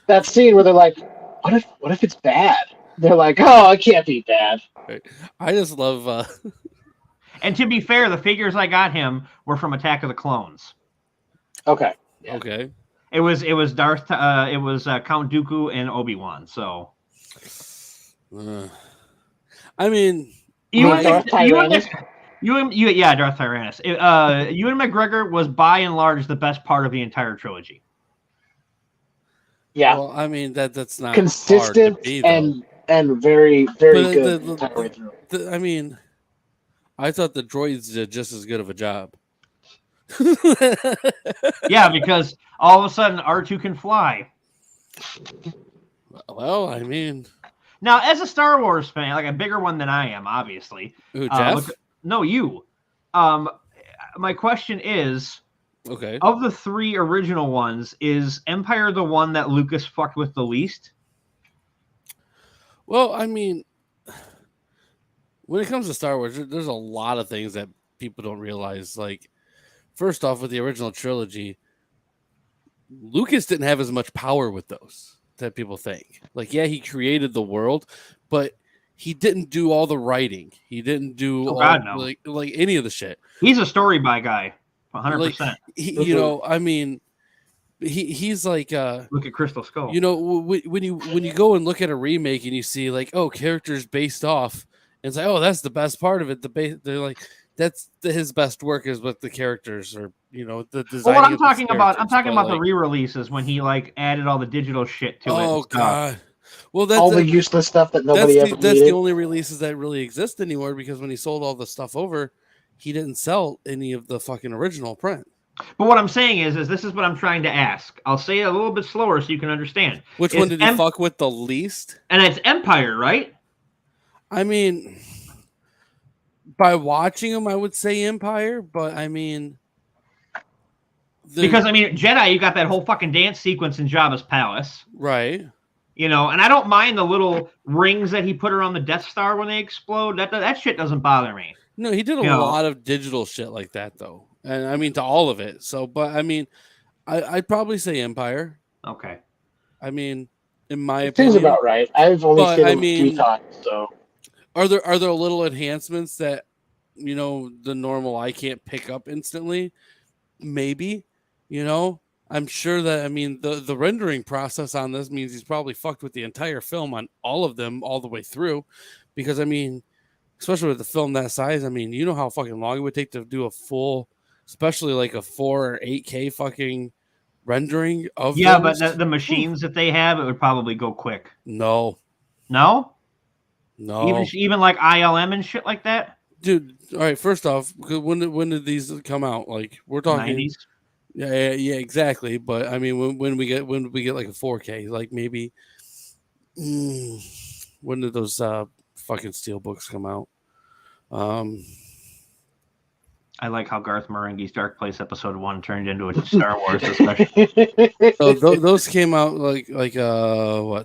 That scene where they're like, what if it's bad? They're like, oh, it can't be bad. I just love. And to be fair, the figures I got him were from Attack of the Clones. Okay. Yeah. Okay. It was Count Dooku and Obi-Wan. So. I mean, Darth Tyrannus. Darth Tyrannus. Ewan McGregor was by and large the best part of the entire trilogy. Yeah. Well, I mean that's not consistent hard to be, and very good. I mean, I thought the droids did just as good of a job. Yeah, because all of a sudden R2 can fly. Well, I mean, now as a Star Wars fan, like a bigger one than I am, obviously. Who, Jeff? No, you. My question is, okay, of the 3 original ones, is Empire the one that Lucas fucked with the least? Well, I mean, when it comes to Star Wars, there's a lot of things that people don't realize. Like, first off, with the original trilogy, Lucas didn't have as much power with those that people think. Like, yeah, he created the world, but he didn't do all the writing. He didn't do like any of the shit. He's a story by guy, 100%. Like, you know, I mean, he's like look at Crystal Skull. You know, when you go and look at a remake and you see like, oh, characters based off, and it's like, oh, that's the best part of it. They're like, that's his best work is with the characters, or you know, the design. Well, what I'm talking about the re-releases when he like added all the digital shit to it. Oh god. Well, that's all the useless stuff that nobody ever needed. That's the only releases that really exist anymore, because when he sold all the stuff over, he didn't sell any of the fucking original print. But what I'm saying is this is what I'm trying to ask. I'll say it a little bit slower so you can understand. Which one did he fuck with the least? And it's Empire, right? I mean, by watching him, I would say Empire, but I mean... Because, I mean, Jedi, you got that whole fucking dance sequence in Jabba's palace. Right. You know, and I don't mind the little rings that he put around the Death Star when they explode. That shit doesn't bother me. No, he did a lot of digital shit like that, though. And I mean, to all of it. So, but I mean, I'd probably say Empire. Okay. I mean, in my It seems opinion, about right. I've only but seen I him a few mean, times, so are there little enhancements that the normal eye can't pick up instantly? Maybe, I'm sure that the rendering process on this means he's probably fucked with the entire film on all of them all the way through, because especially with the film that size, you know how fucking long it would take to do a full, especially like a 4 or 8K fucking rendering of Yeah, those. but the machines that they have, it would probably go quick. No, No? no, Even like ILM and shit like that? dude. All right, first off, when did these come out? Like we're talking. 90s? Yeah, exactly. But when we get like a 4K, like maybe when did those fucking steel books come out? I like how Garth Marenghi's Darkplace episode 1 turned into a Star Wars discussion. So those came out like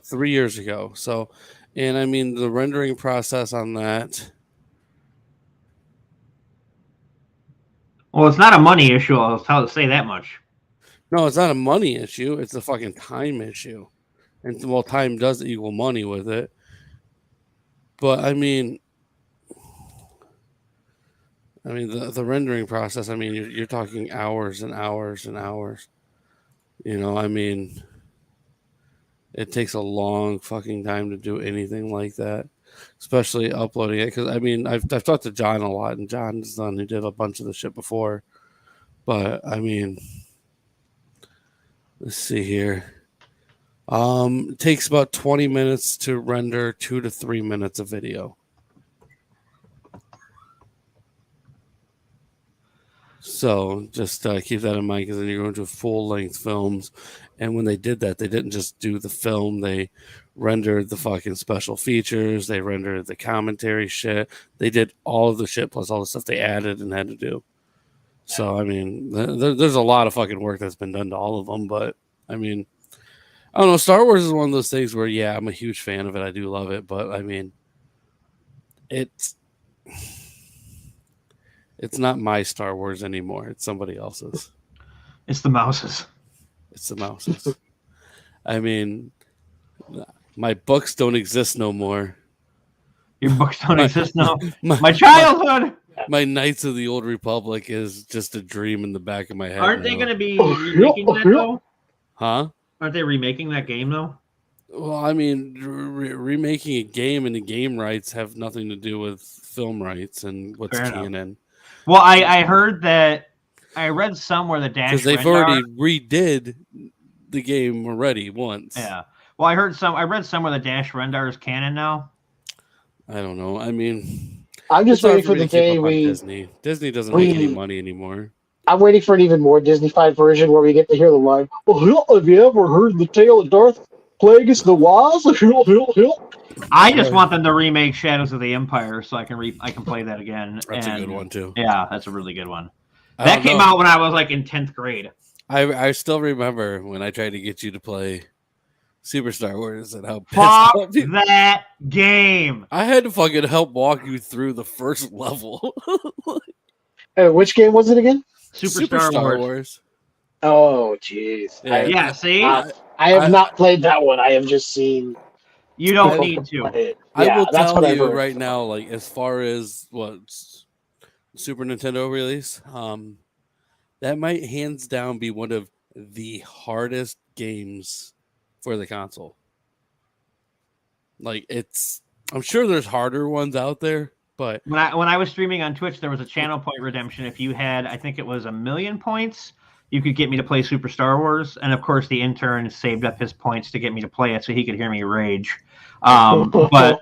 3 years ago. So, and the rendering process on that. Well, it's not a money issue. I'll say that much. No, it's not a money issue. It's a fucking time issue. And well, time does equal money with it. But the rendering process, you're talking hours and hours and hours. It takes a long fucking time to do anything like that, especially uploading it. Because I've talked to John a lot, and John's the one who did a bunch of the shit before. But let's see here. It takes about 20 minutes to render 2 to 3 minutes of video. So just keep that in mind, because then you're going to full-length films. And when they did that, they didn't just do the film. They rendered the fucking special features. They rendered the commentary shit. They did all of the shit plus all the stuff they added and had to do. So, there's a lot of fucking work that's been done to all of them. But, I don't know. Star Wars is one of those things where, yeah, I'm a huge fan of it. I do love it. But, it's not my Star Wars anymore. It's somebody else's. It's the mouses. It's the mouses. My books don't exist no more. Your books don't exist now. My childhood. My Knights of the Old Republic is just a dream in the back of my head. Aren't they going to be remaking that though? Huh? Aren't they remaking that game though? Well, remaking a game and the game rights have nothing to do with film rights and what's canon. Well, I heard that. I read somewhere that Dash because they've already redid the game already once. Yeah. Well, I read somewhere that Dash Rendar is canon now. I don't know. I'm just waiting for the day Disney doesn't make any money anymore. I'm waiting for an even more Disney-fied version where we get to hear the line, "Oh, have you ever heard the tale of Darth Plagueis the Wise?" I just want them to remake Shadows of the Empire so I can play that again. That's a good one too. Yeah, that's a really good one. That came out when I was like in 10th grade. I still remember when I tried to get you to play Super Star Wars and how pissed off that game. I had to fucking help walk you through the first level. Which game was it again? Super Star Wars. Oh, jeez. Yeah, see? I have not played that one. I have just seen... You don't need to. I will tell you right now, like, as far as what Super Nintendo release, that might hands down be one of the hardest games for the console. Like, I'm sure there's harder ones out there, but when I was streaming on Twitch, there was a channel point redemption. If you had, I think it was 1,000,000 points, you could get me to play Super Star Wars. And of course, the intern saved up his points to get me to play it so he could hear me rage. But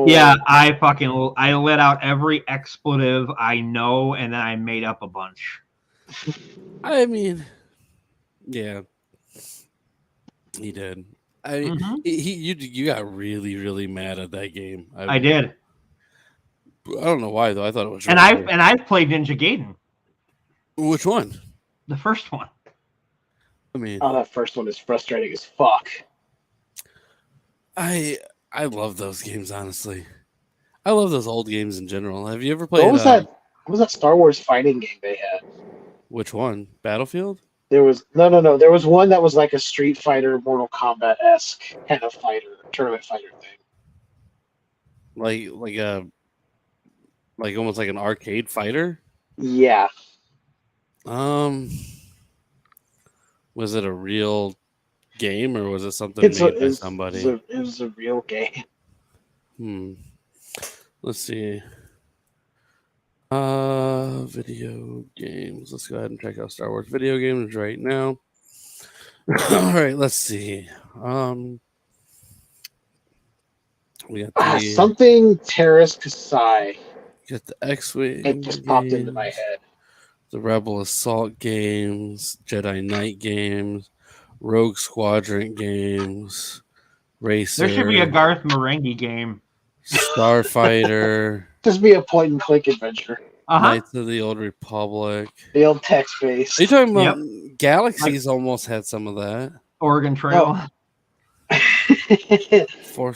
yeah, I let out every expletive I know, and then I made up a bunch. Yeah, he did. You got really, really mad at that game. I did. I don't know why though. I thought it was. And I've played Ninja Gaiden. Which one? The first one. that first one is frustrating as fuck. I love those games, honestly. I love those old games in general. Have you ever played? What was that Star Wars fighting game they had? Which one? Battlefield? There was no. There was one that was like a Street Fighter, Mortal Kombat-esque kind of tournament fighter thing. Like almost like an arcade fighter. Yeah. Was it a real game or was it something made by somebody? It was a real game. Let's see. Video games. Let's go ahead and check out Star Wars video games right now. All right, let's see. We got something Terrace Kasai. Got the X-Wing. It just popped into my head. The Rebel Assault games, Jedi Knight games, Rogue Squadron games, Racer. There should be a Garth Marenghi game. Starfighter. Just be a point and click adventure. Knights of the Old Republic. The old text based. Are you talking about Galaxies? Almost had some of that. Oregon Trail. No.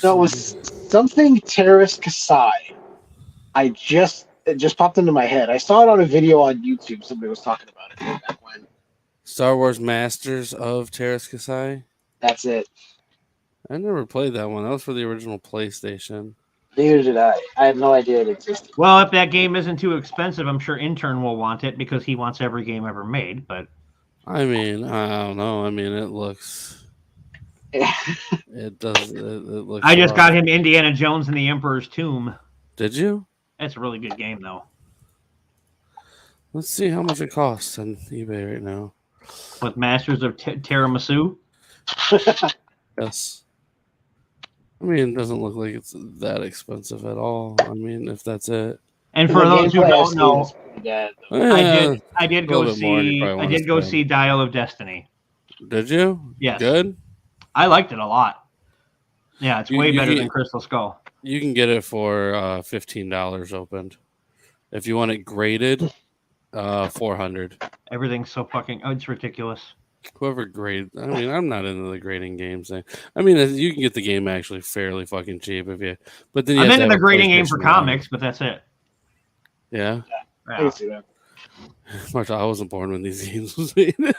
No, it was something Terrace Kasai. It just popped into my head. I saw it on a video on YouTube. Somebody was talking about it back when. Star Wars Masters of Terrace Kasai. That's it. I never played that one. That was for the original PlayStation. Neither did I. I had no idea it existed. Well, if that game isn't too expensive, I'm sure Intern will want it because he wants every game ever made. But I mean, I don't know. I mean, it looks. It does. It looks. I just got him Indiana Jones and the Emperor's Tomb. Did you? That's a really good game, though. Let's see how much it costs on eBay right now. With Masters of Tiramisu? Yes. I mean, it doesn't look like it's that expensive at all. I mean, if that's it. And for those who don't know, I did go more, see Dial of Destiny. Did you? Yes. Good? I liked it a lot. Yeah, it's way better than Crystal Skull. You can get it for $15 opened. If you want it graded, $400. Everything's so fucking... Oh, it's ridiculous. Whoever grade... I mean, I'm not into the grading game thing. I mean, you can get the game actually fairly fucking cheap if you... But then I'm into the grading game for comics, but that's it. Yeah? I can see that. Martha, I wasn't born when these games was made. We're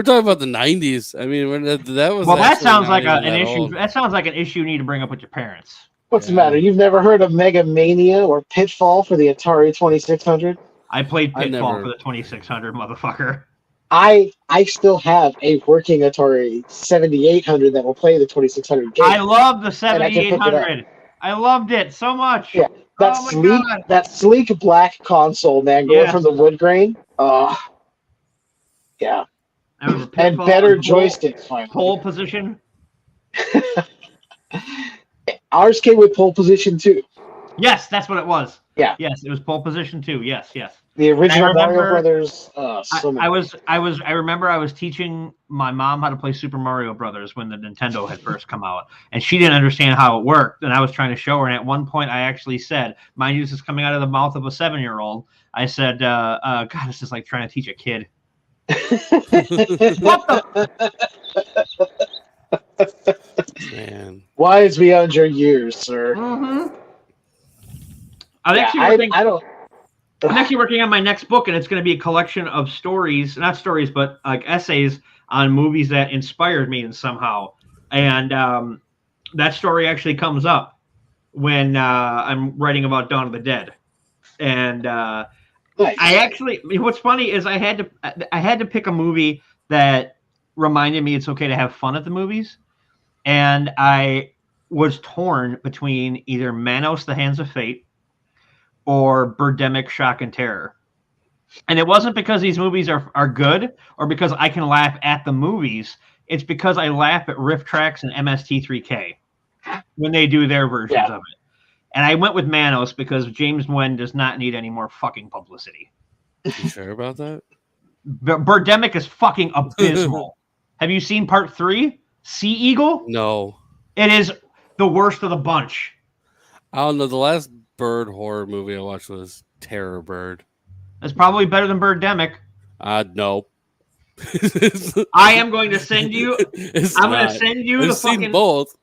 talking about the 90s. I mean, that was... Well, that sounds like an issue. Old. That sounds like an issue you need to bring up with your parents. What's the matter? You've never heard of Mega Mania or Pitfall for the Atari 2600? I played Pitfall for the 2600, motherfucker. I still have a working Atari 7800 that will play the 2600 game. I love the 7800. I loved it so much. Yeah, that sleek black console, man, going from the wood grain. Yeah. And better joysticks, finally. Pole position. Ours came with pole position too. Yes, that's what it was. Yeah. Yes, it was pole position too. Yes. The original Mario Brothers. I remember I was teaching my mom how to play Super Mario Brothers when the Nintendo had first come out, and she didn't understand how it worked. And I was trying to show her. And at one point, I actually said, "Mind you, this is coming out of the mouth of a 7-year-old." I said, "God, this is like trying to teach a kid." What the? Man. Wise beyond your years, sir. Mm-hmm. I'm actually working on my next book, and it's going to be a collection of stories, not stories, but like essays on movies that inspired me in somehow. And that story actually comes up when I'm writing about Dawn of the Dead. And nice. What's funny is I had to pick a movie that reminded me it's okay to have fun at the movies. And I was torn between either Manos, The Hands of Fate, or Birdemic, Shock and Terror. And it wasn't because these movies are good or because I can laugh at the movies. It's because I laugh at Riff Tracks and MST3K when they do their versions of it. And I went with Manos because James Wen does not need any more fucking publicity. You sure about that? Birdemic is fucking abysmal. Have you seen part 3? Sea Eagle? No. It is the worst of the bunch. I don't know. The last bird horror movie I watched was Terror Bird. That's probably better than Birdemic. No. I am going to send you. I'm going to send you the fucking. Seen both.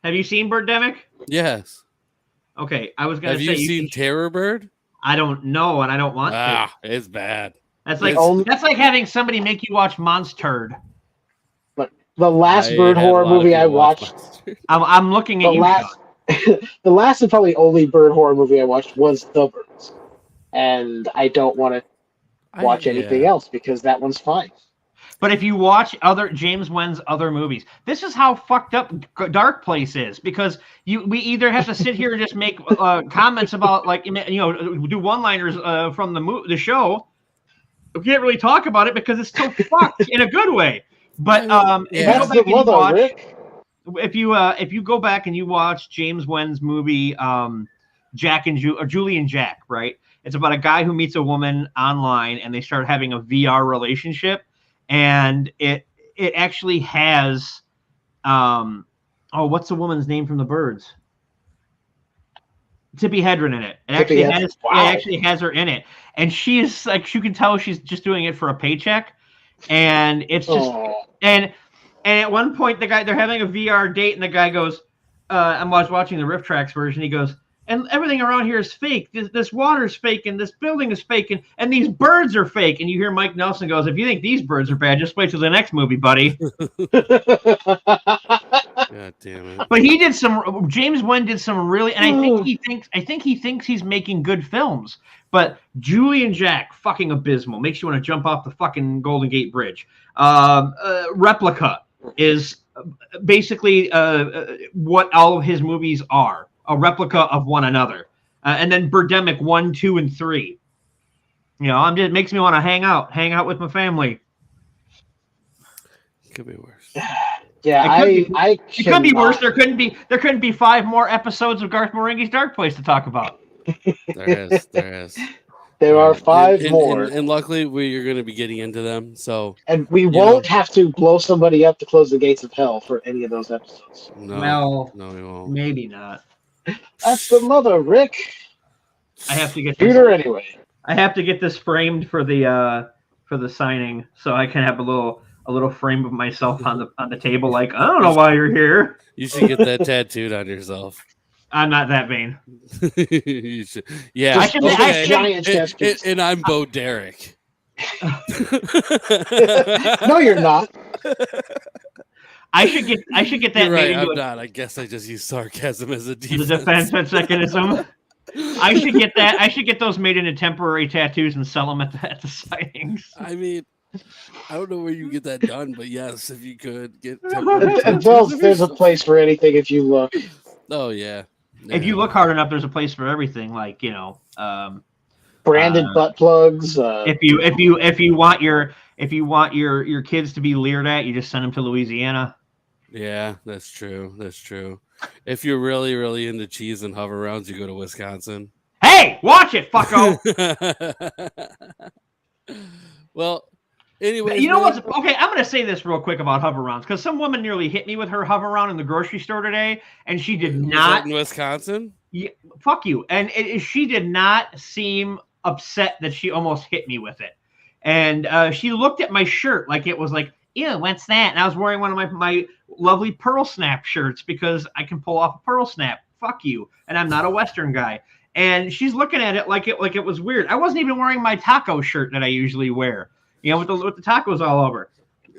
Have you seen Birdemic? Yes. Okay, I was going to say. Have you seen Terror Bird? I don't know, and I don't want to. It's bad. That's like Only- that's like having somebody make you watch Monster. The last I bird had a horror lot of movie I people watch watched. Monster. I'm looking at The you. last, the last and probably only bird horror movie I watched was The Birds, and I don't want to watch anything else because that one's fine. But if you watch other James Wen's other movies, this is how fucked up Darkplace is, because we either have to sit here and just make comments about, like, do one-liners from the show. We can't really talk about it because it's so fucked in a good way. But if you go back and you watch James Wen's movie Julie and Jack, right? It's about a guy who meets a woman online and they start having a VR relationship, and it actually has what's the woman's name from The Birds? Tippi Hedren in it. It actually has her in it, and she's like, you can tell she's just doing it for a paycheck, and it's just and at one point they're having a VR date, and the guy goes, I was watching the Riff Tracks version. He goes, and everything around here is fake. This water's fake, and this building is fake, and these birds are fake. And you hear Mike Nelson goes, if you think these birds are bad, just wait till the next movie, buddy. God damn it. But James Wen did some really, and I think he thinks he's making good films. But Julie and Jack, fucking abysmal. Makes you want to jump off the fucking Golden Gate Bridge. Replica is basically what all of his movies are. A replica of one another. And then Birdemic 1, 2, and 3. It makes me want to hang out with my family. Could be worse. Yeah, it could be worse. There couldn't be 5 more episodes of Garth Marenghi's Darkplace to talk about. There is. There are 5 more. And luckily, we're going to be getting into them. So, and we won't have to blow somebody up to close the gates of hell for any of those episodes. No, we won't. Maybe not. That's the mother, Rick. I have to get shooter anyway. I have to get this framed for the signing, so I can have a little frame of myself on the table. Like, I don't know why you're here. You should get that tattooed on yourself. I'm not that vain. You should. Yeah, and I'm Bo Derek. No, you're not. I should get that. You're right, I'm not. I guess I just use sarcasm as a defense. The defense mechanism. I should get that. I should get those made into temporary tattoos and sell them at the sightings. I mean, I don't know where you get that done, but yes, if you could get there's a place for anything if you look. Oh yeah. If you look hard enough, there's a place for everything. Like, branded butt plugs. If you want your kids to be leered at, you just send them to Louisiana. Yeah, that's true. If you're really, really into cheese and hover rounds, you go to Wisconsin. Hey, watch it, fucko. Well, anyway, you know what's okay? I'm gonna say this real quick about hover rounds, because some woman nearly hit me with her hover round in the grocery store today, and she did not. In Wisconsin? Yeah, fuck you. And she did not seem upset that she almost hit me with it. And she looked at my shirt like it was like, ew, what's that? And I was wearing one of my lovely Pearl Snap shirts because I can pull off a Pearl Snap. Fuck you. And I'm not a Western guy. And she's looking at it like it was weird. I wasn't even wearing my taco shirt that I usually wear, with the tacos all over.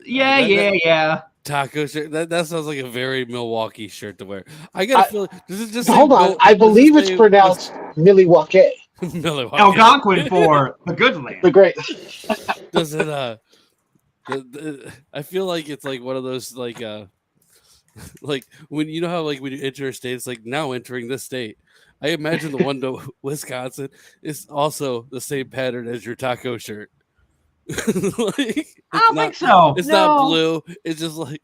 Yeah. Taco shirt. That sounds like a very Milwaukee shirt to wear. I gotta feel. Does it just hold on? I believe it's pronounced Milwaukee. Algonquin for the good land. The great. Does it? I feel like it's like one of those like when how when you enter a state, it's like now entering this state. I imagine the one to Wisconsin is also the same pattern as your taco shirt. I don't think so. It's not blue. It's just like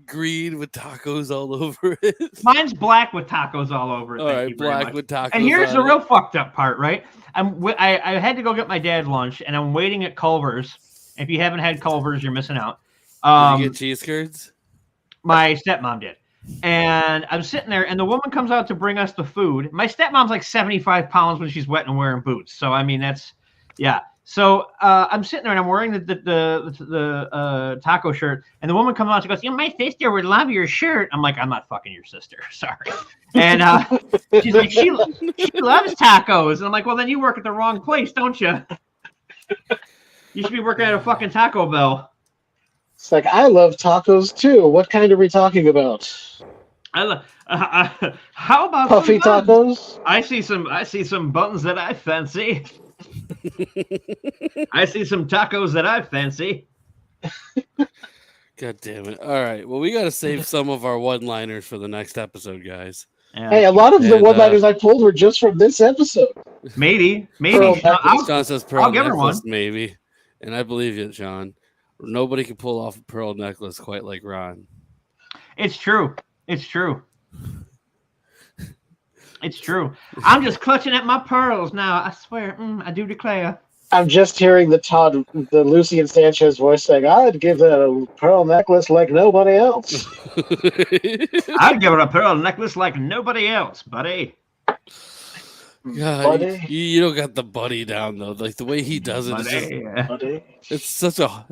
green with tacos all over it. Mine's black with tacos all over it. All right, black with tacos. And here's the real fucked up part, right? I had to go get my dad lunch, and I'm waiting at Culver's. If you haven't had Culver's, you're missing out. Did you get cheese curds? My stepmom did. And I'm sitting there, and the woman comes out to bring us the food. My stepmom's like 75 pounds when she's wet and wearing boots. So, I mean, yeah. So I'm sitting there, and I'm wearing the taco shirt. And the woman comes out, she goes, my sister would love your shirt. I'm like, I'm not fucking your sister. Sorry. And she's like, she loves tacos. And I'm like, well, then you work at the wrong place, don't you? You should be working at a fucking Taco Bell. It's like, I love tacos too. What kind are we talking about? How about Puffy some buns? tacos? I see some buns that I fancy. I see some tacos that I fancy. God damn it. All right. Well, we got to save some of our one-liners for the next episode, guys. Yeah. Hey, a lot of the And, one-liners I pulled were just from this episode. Maybe. Pearl necklace. Sean says pearl I'll give her necklace, one. maybe. And I believe you, Sean. Nobody can pull off a pearl necklace quite like Ron. It's true. It's true. It's true. I'm just clutching at my pearls now. I swear. I do declare. I'm just hearing the Lucian Sanchez voice saying, I'd give that a pearl necklace like nobody else. I'd give her a pearl necklace like nobody else, buddy. God, Buddy. you don't got the buddy down though. Like the way he does it, is just, Buddy. it's such a.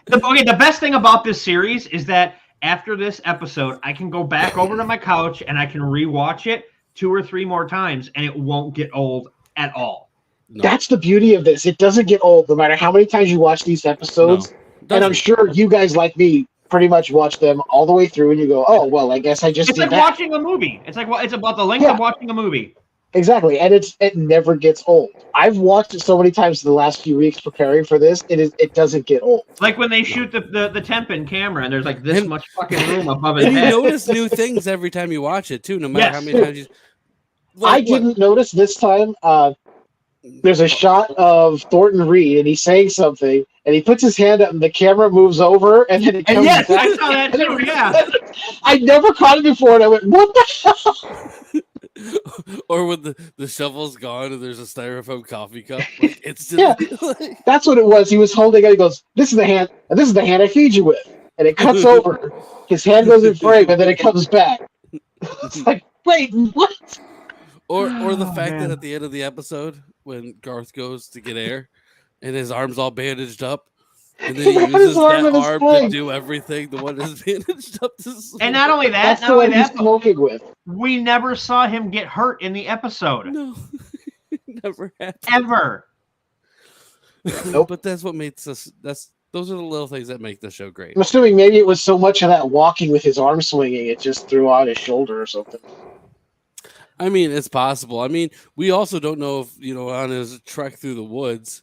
The best thing about this series is that after this episode, I can go back over to my couch and I can rewatch it 2 or 3 more times, and it won't get old at all. No, That's the beauty of this. It doesn't get old no matter how many times you watch these episodes. no, And I'm sure you guys, like me, pretty much watch them all the way through and you go, oh, well, I guess I just It's did like that. watching a movie. It's about the length Yeah. of watching a movie. Exactly. And it never gets old. I've watched it so many times in the last few weeks preparing for this. It doesn't get old. Like when they shoot the temp in camera and there's like this And- much fucking room above his And you head. notice new things every time you watch it too, no matter Yes. how many times you. I didn't notice this time. There's a shot of Thornton Reed, and he's saying something, and he puts his hand up, and the camera moves over, and then it And comes yes, back. I saw that too. Yeah. I never caught it before, and I went, "What the hell?" Or when the shovel's gone and there's a styrofoam coffee cup, like it's Yeah. That's what it was. He was holding it. He goes, "This is the hand, and this is the hand I feed you with," and it cuts over. His hand goes in frame, and then it comes back. It's like, wait, what? or the Oh, fact man. that at the end of the episode when Garth goes to get air and his arm's all bandaged up, and then he His uses arm that in his arm to sling. do everything. The one is bandaged up. And not only that, That's not the only one he's that, smoking with. we never saw him get hurt in the episode. No, never happened. Ever. Nope. But that's what makes us. Those are the little things that make the show great. I'm assuming maybe it was so much of that walking with his arm swinging, it just threw out his shoulder or something. I mean, it's possible. I mean, we also don't know if, on his trek through the woods,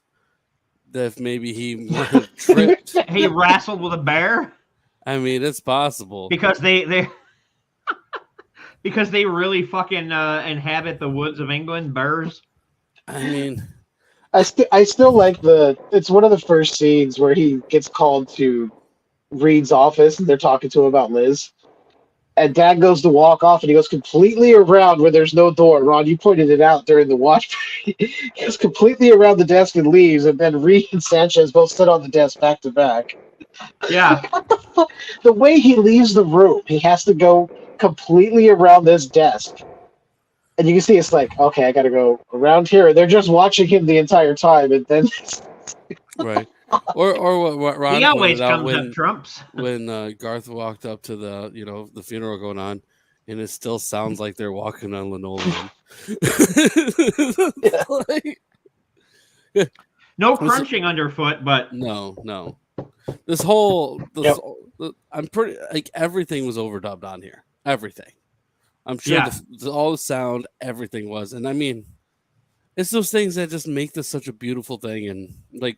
that if maybe he might have tripped. He wrestled with a bear I mean, it's possible. because they because they really fucking inhabit the woods of England, bears. I mean, I still like it's one of the first scenes where he gets called to Reed's office and they're talking to him about Liz. And Dad goes to walk off and he goes completely around where there's no door. Ron, you pointed it out during the watch. He goes completely around the desk and leaves, and then Reed and Sanchez both sit on the desk back to back. Yeah. What the fuck? The way he leaves the room, he has to go completely around this desk. And you can see it's like, okay, I got to go around here. They're just watching him the entire time, and then right. Or what Ron He always pointed out comes up trumps. when Garth walked up to the funeral going on, and it still sounds like they're walking on linoleum. Like, No crunching underfoot, but no. This whole, I'm pretty like everything was overdubbed on here. Everything. I'm sure Yeah. all the sound, everything was, and I mean, it's those things that just make this such a beautiful thing, and like,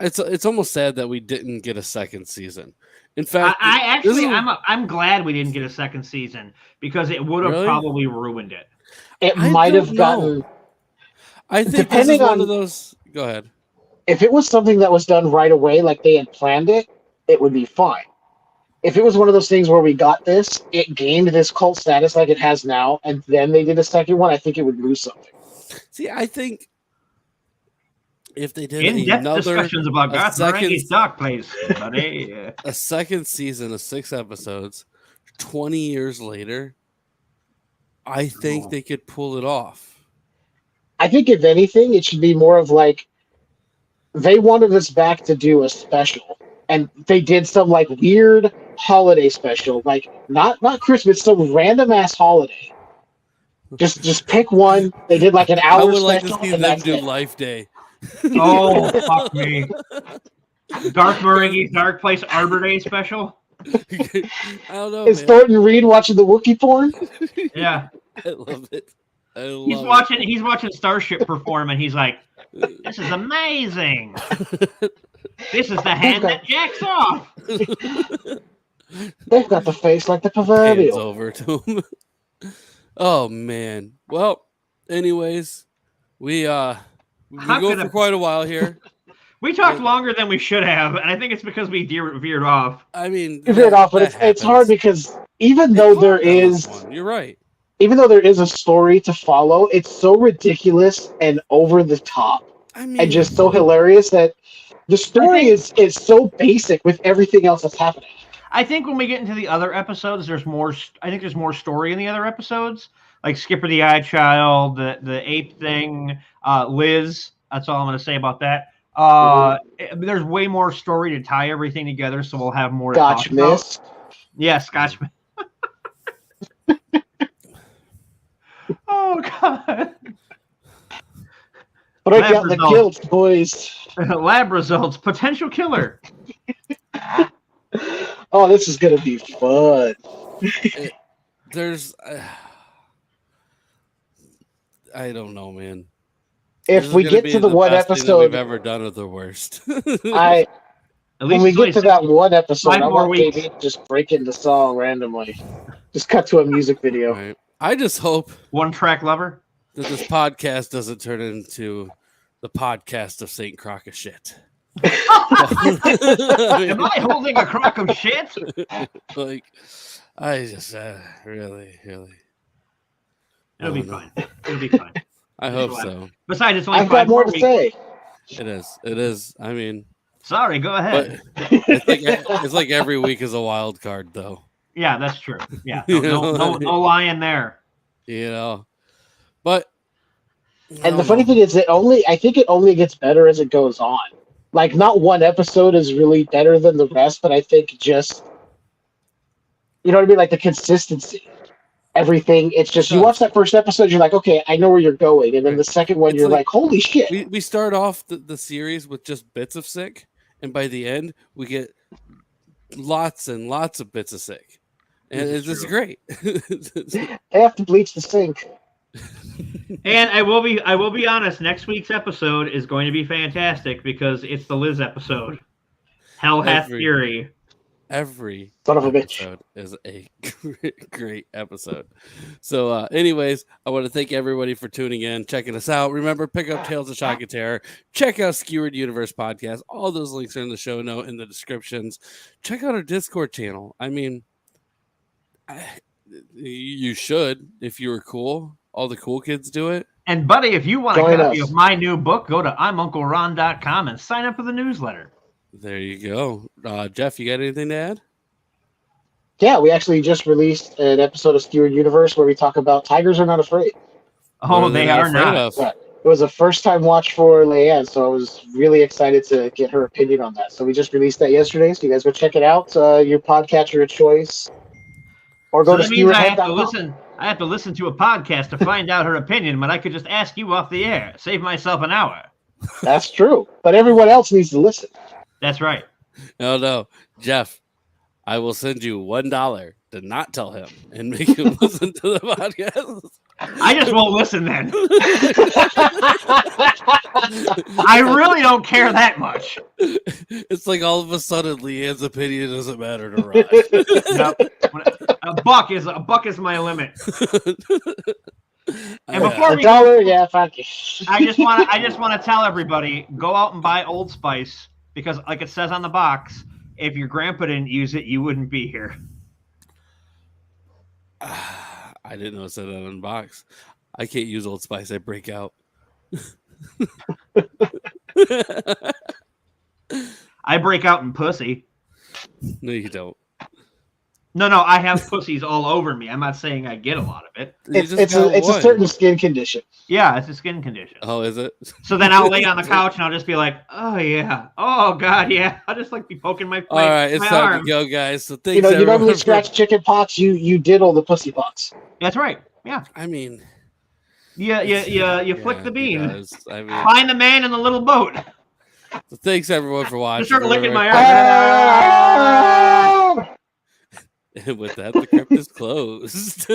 it's almost sad that we didn't get a second season. In fact, I'm glad we didn't get a second season because it would have Really? probably ruined it. it I might don't have gotten. know. I think this is depending one on- of those. Go ahead. If it was something that was done right away, like they had planned it, it would be fine. If it was one of those things where we got this, it gained this cult status like it has now, and then they did a second one, I think it would lose something. See, I think if they did In-depth another discussions about a Garth second- Marenghi's Darkplace, buddy. a second season of 6 episodes, 20 years later, I think they could pull it off. I think if anything, it should be more of like they wanted us back to do a special, and they did some like weird holiday special, like not Christmas, some random ass holiday. Just pick one. They did like an hour I would like to special, see and them that's do it. Life Day. Oh, fuck me. Garth Marenghi's Darkplace Arbor Day special. I don't know, Is man. Thornton Reed watching the Wookiee porn? Yeah. I love it. He's watching Starship perform, and he's like, "This is amazing. This is the hand that jacks off." They've got the face like the Hands proverbial. over to him. Oh man. Well, anyways, we go for quite a while here. We talked longer than we should have, and I think it's because we veered off. I mean, You veered off, but it's hard because even though there is, you're right. even though there is a story to follow, it's so ridiculous and over the top, I mean, and just so hilarious that the story is so basic with everything else that's happening. I think when we get into the other episodes, there's more. I think there's more story in the other episodes, like Skipper the Eye Child, the ape thing, Liz. That's all I'm going to say about that. There's way more story to tie everything together, so we'll have more. Scotch Mist. Yeah, Scotch Mist. Oh God. But I got the kills, boys. Lab results. Potential killer. Oh, this is gonna be fun. There's, I don't know, man. If we get to the one episode we've ever done, or the worst. When we get to that one episode, I want KB to just break into song randomly. Just cut to a music video. Right. I just hope One Track Lover that this podcast doesn't turn into the podcast of St. Crock of Shit. Am I holding a crock of shit? Like, I just really. It'll be fine. It'll be fine. I hope so. Besides, it's only I've got more to say. It is. I mean, sorry, go ahead. It's like every week is a wild card, though. Yeah, that's true. Yeah, no lying there. You know, but and the funny thing is, I think it only gets better as it goes on. Like, not one episode is really better than the rest, but I think just, you know what I mean? Like, the consistency. Everything, it's just, you watch that first episode, you're like, okay, I know where you're going. And then the second one, you're like, holy shit. We start off the series with just bits of sick, and by the end, we get lots and lots of bits of sick. And it's just great. They have to bleach the sink. And I will be honest, next week's episode is going to be fantastic because it's the Liz episode. Hell Hath Fury. Every son of a episode is a great episode. So anyways, I want to thank everybody for tuning in, checking us out. Remember, pick up Tales of Shock and Terror. Check out Skewered Universe Podcast. All those links are in the show note, in the descriptions. Check out our Discord channel. I mean, you should, if you were cool. All the cool kids do it. And buddy, if you want a copy of my new book, go to I'mUncleRon.com and sign up for the newsletter. There you go. Jeff, you got anything to add? Yeah, we actually just released an episode of Skewered Universe where we talk about Tigers Are Not Afraid. Oh, they are not. Yeah, it was a first-time watch for Leanne, so I was really excited to get her opinion on that. So we just released that yesterday, so you guys go check it out. Your podcatcher of choice. Or go to skeweredhead.com. I have to listen to a podcast to find out her opinion, but I could just ask you off the air. Save myself an hour. That's true. But everyone else needs to listen. That's right. No. Jeff, I will send you $1 to not tell him and make him listen to the podcast. I just won't listen then. I really don't care that much. It's like all of a sudden Leanne's opinion doesn't matter to Rod. Nope. A buck is my limit. And before we $1, fuck you. I just want to tell everybody, go out and buy Old Spice because, like it says on the box, if your grandpa didn't use it, you wouldn't be here. I didn't know it said that on the box. I can't use Old Spice. I break out. I break out in pussy. No, you don't. No, I have pussies all over me. I'm not saying I get a lot of it. It's a certain skin condition. Yeah, it's a skin condition. Oh, is it? So then I'll lay on the couch and I'll just be like, oh, yeah. Oh, God, yeah. I'll just be poking my All right, it's time to go, guys. So thanks, you normally scratch chicken pox. You diddle the pussy pox. That's right. Yeah. I mean, You flick Yeah, the he bean. does. I mean, Find the man in the little boat. so thanks everyone for watching. Just start licking my Ah! And with that, the crypt is closed.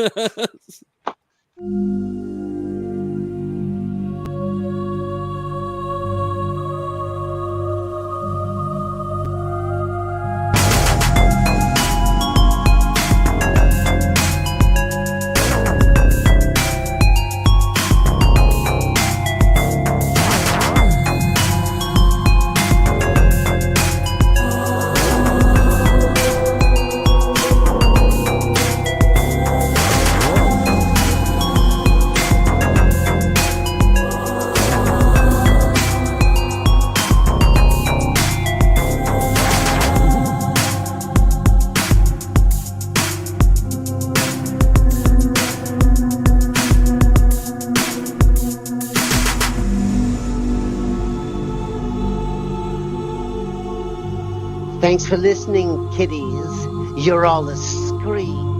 Thanks for listening, kiddies. You're all a scream.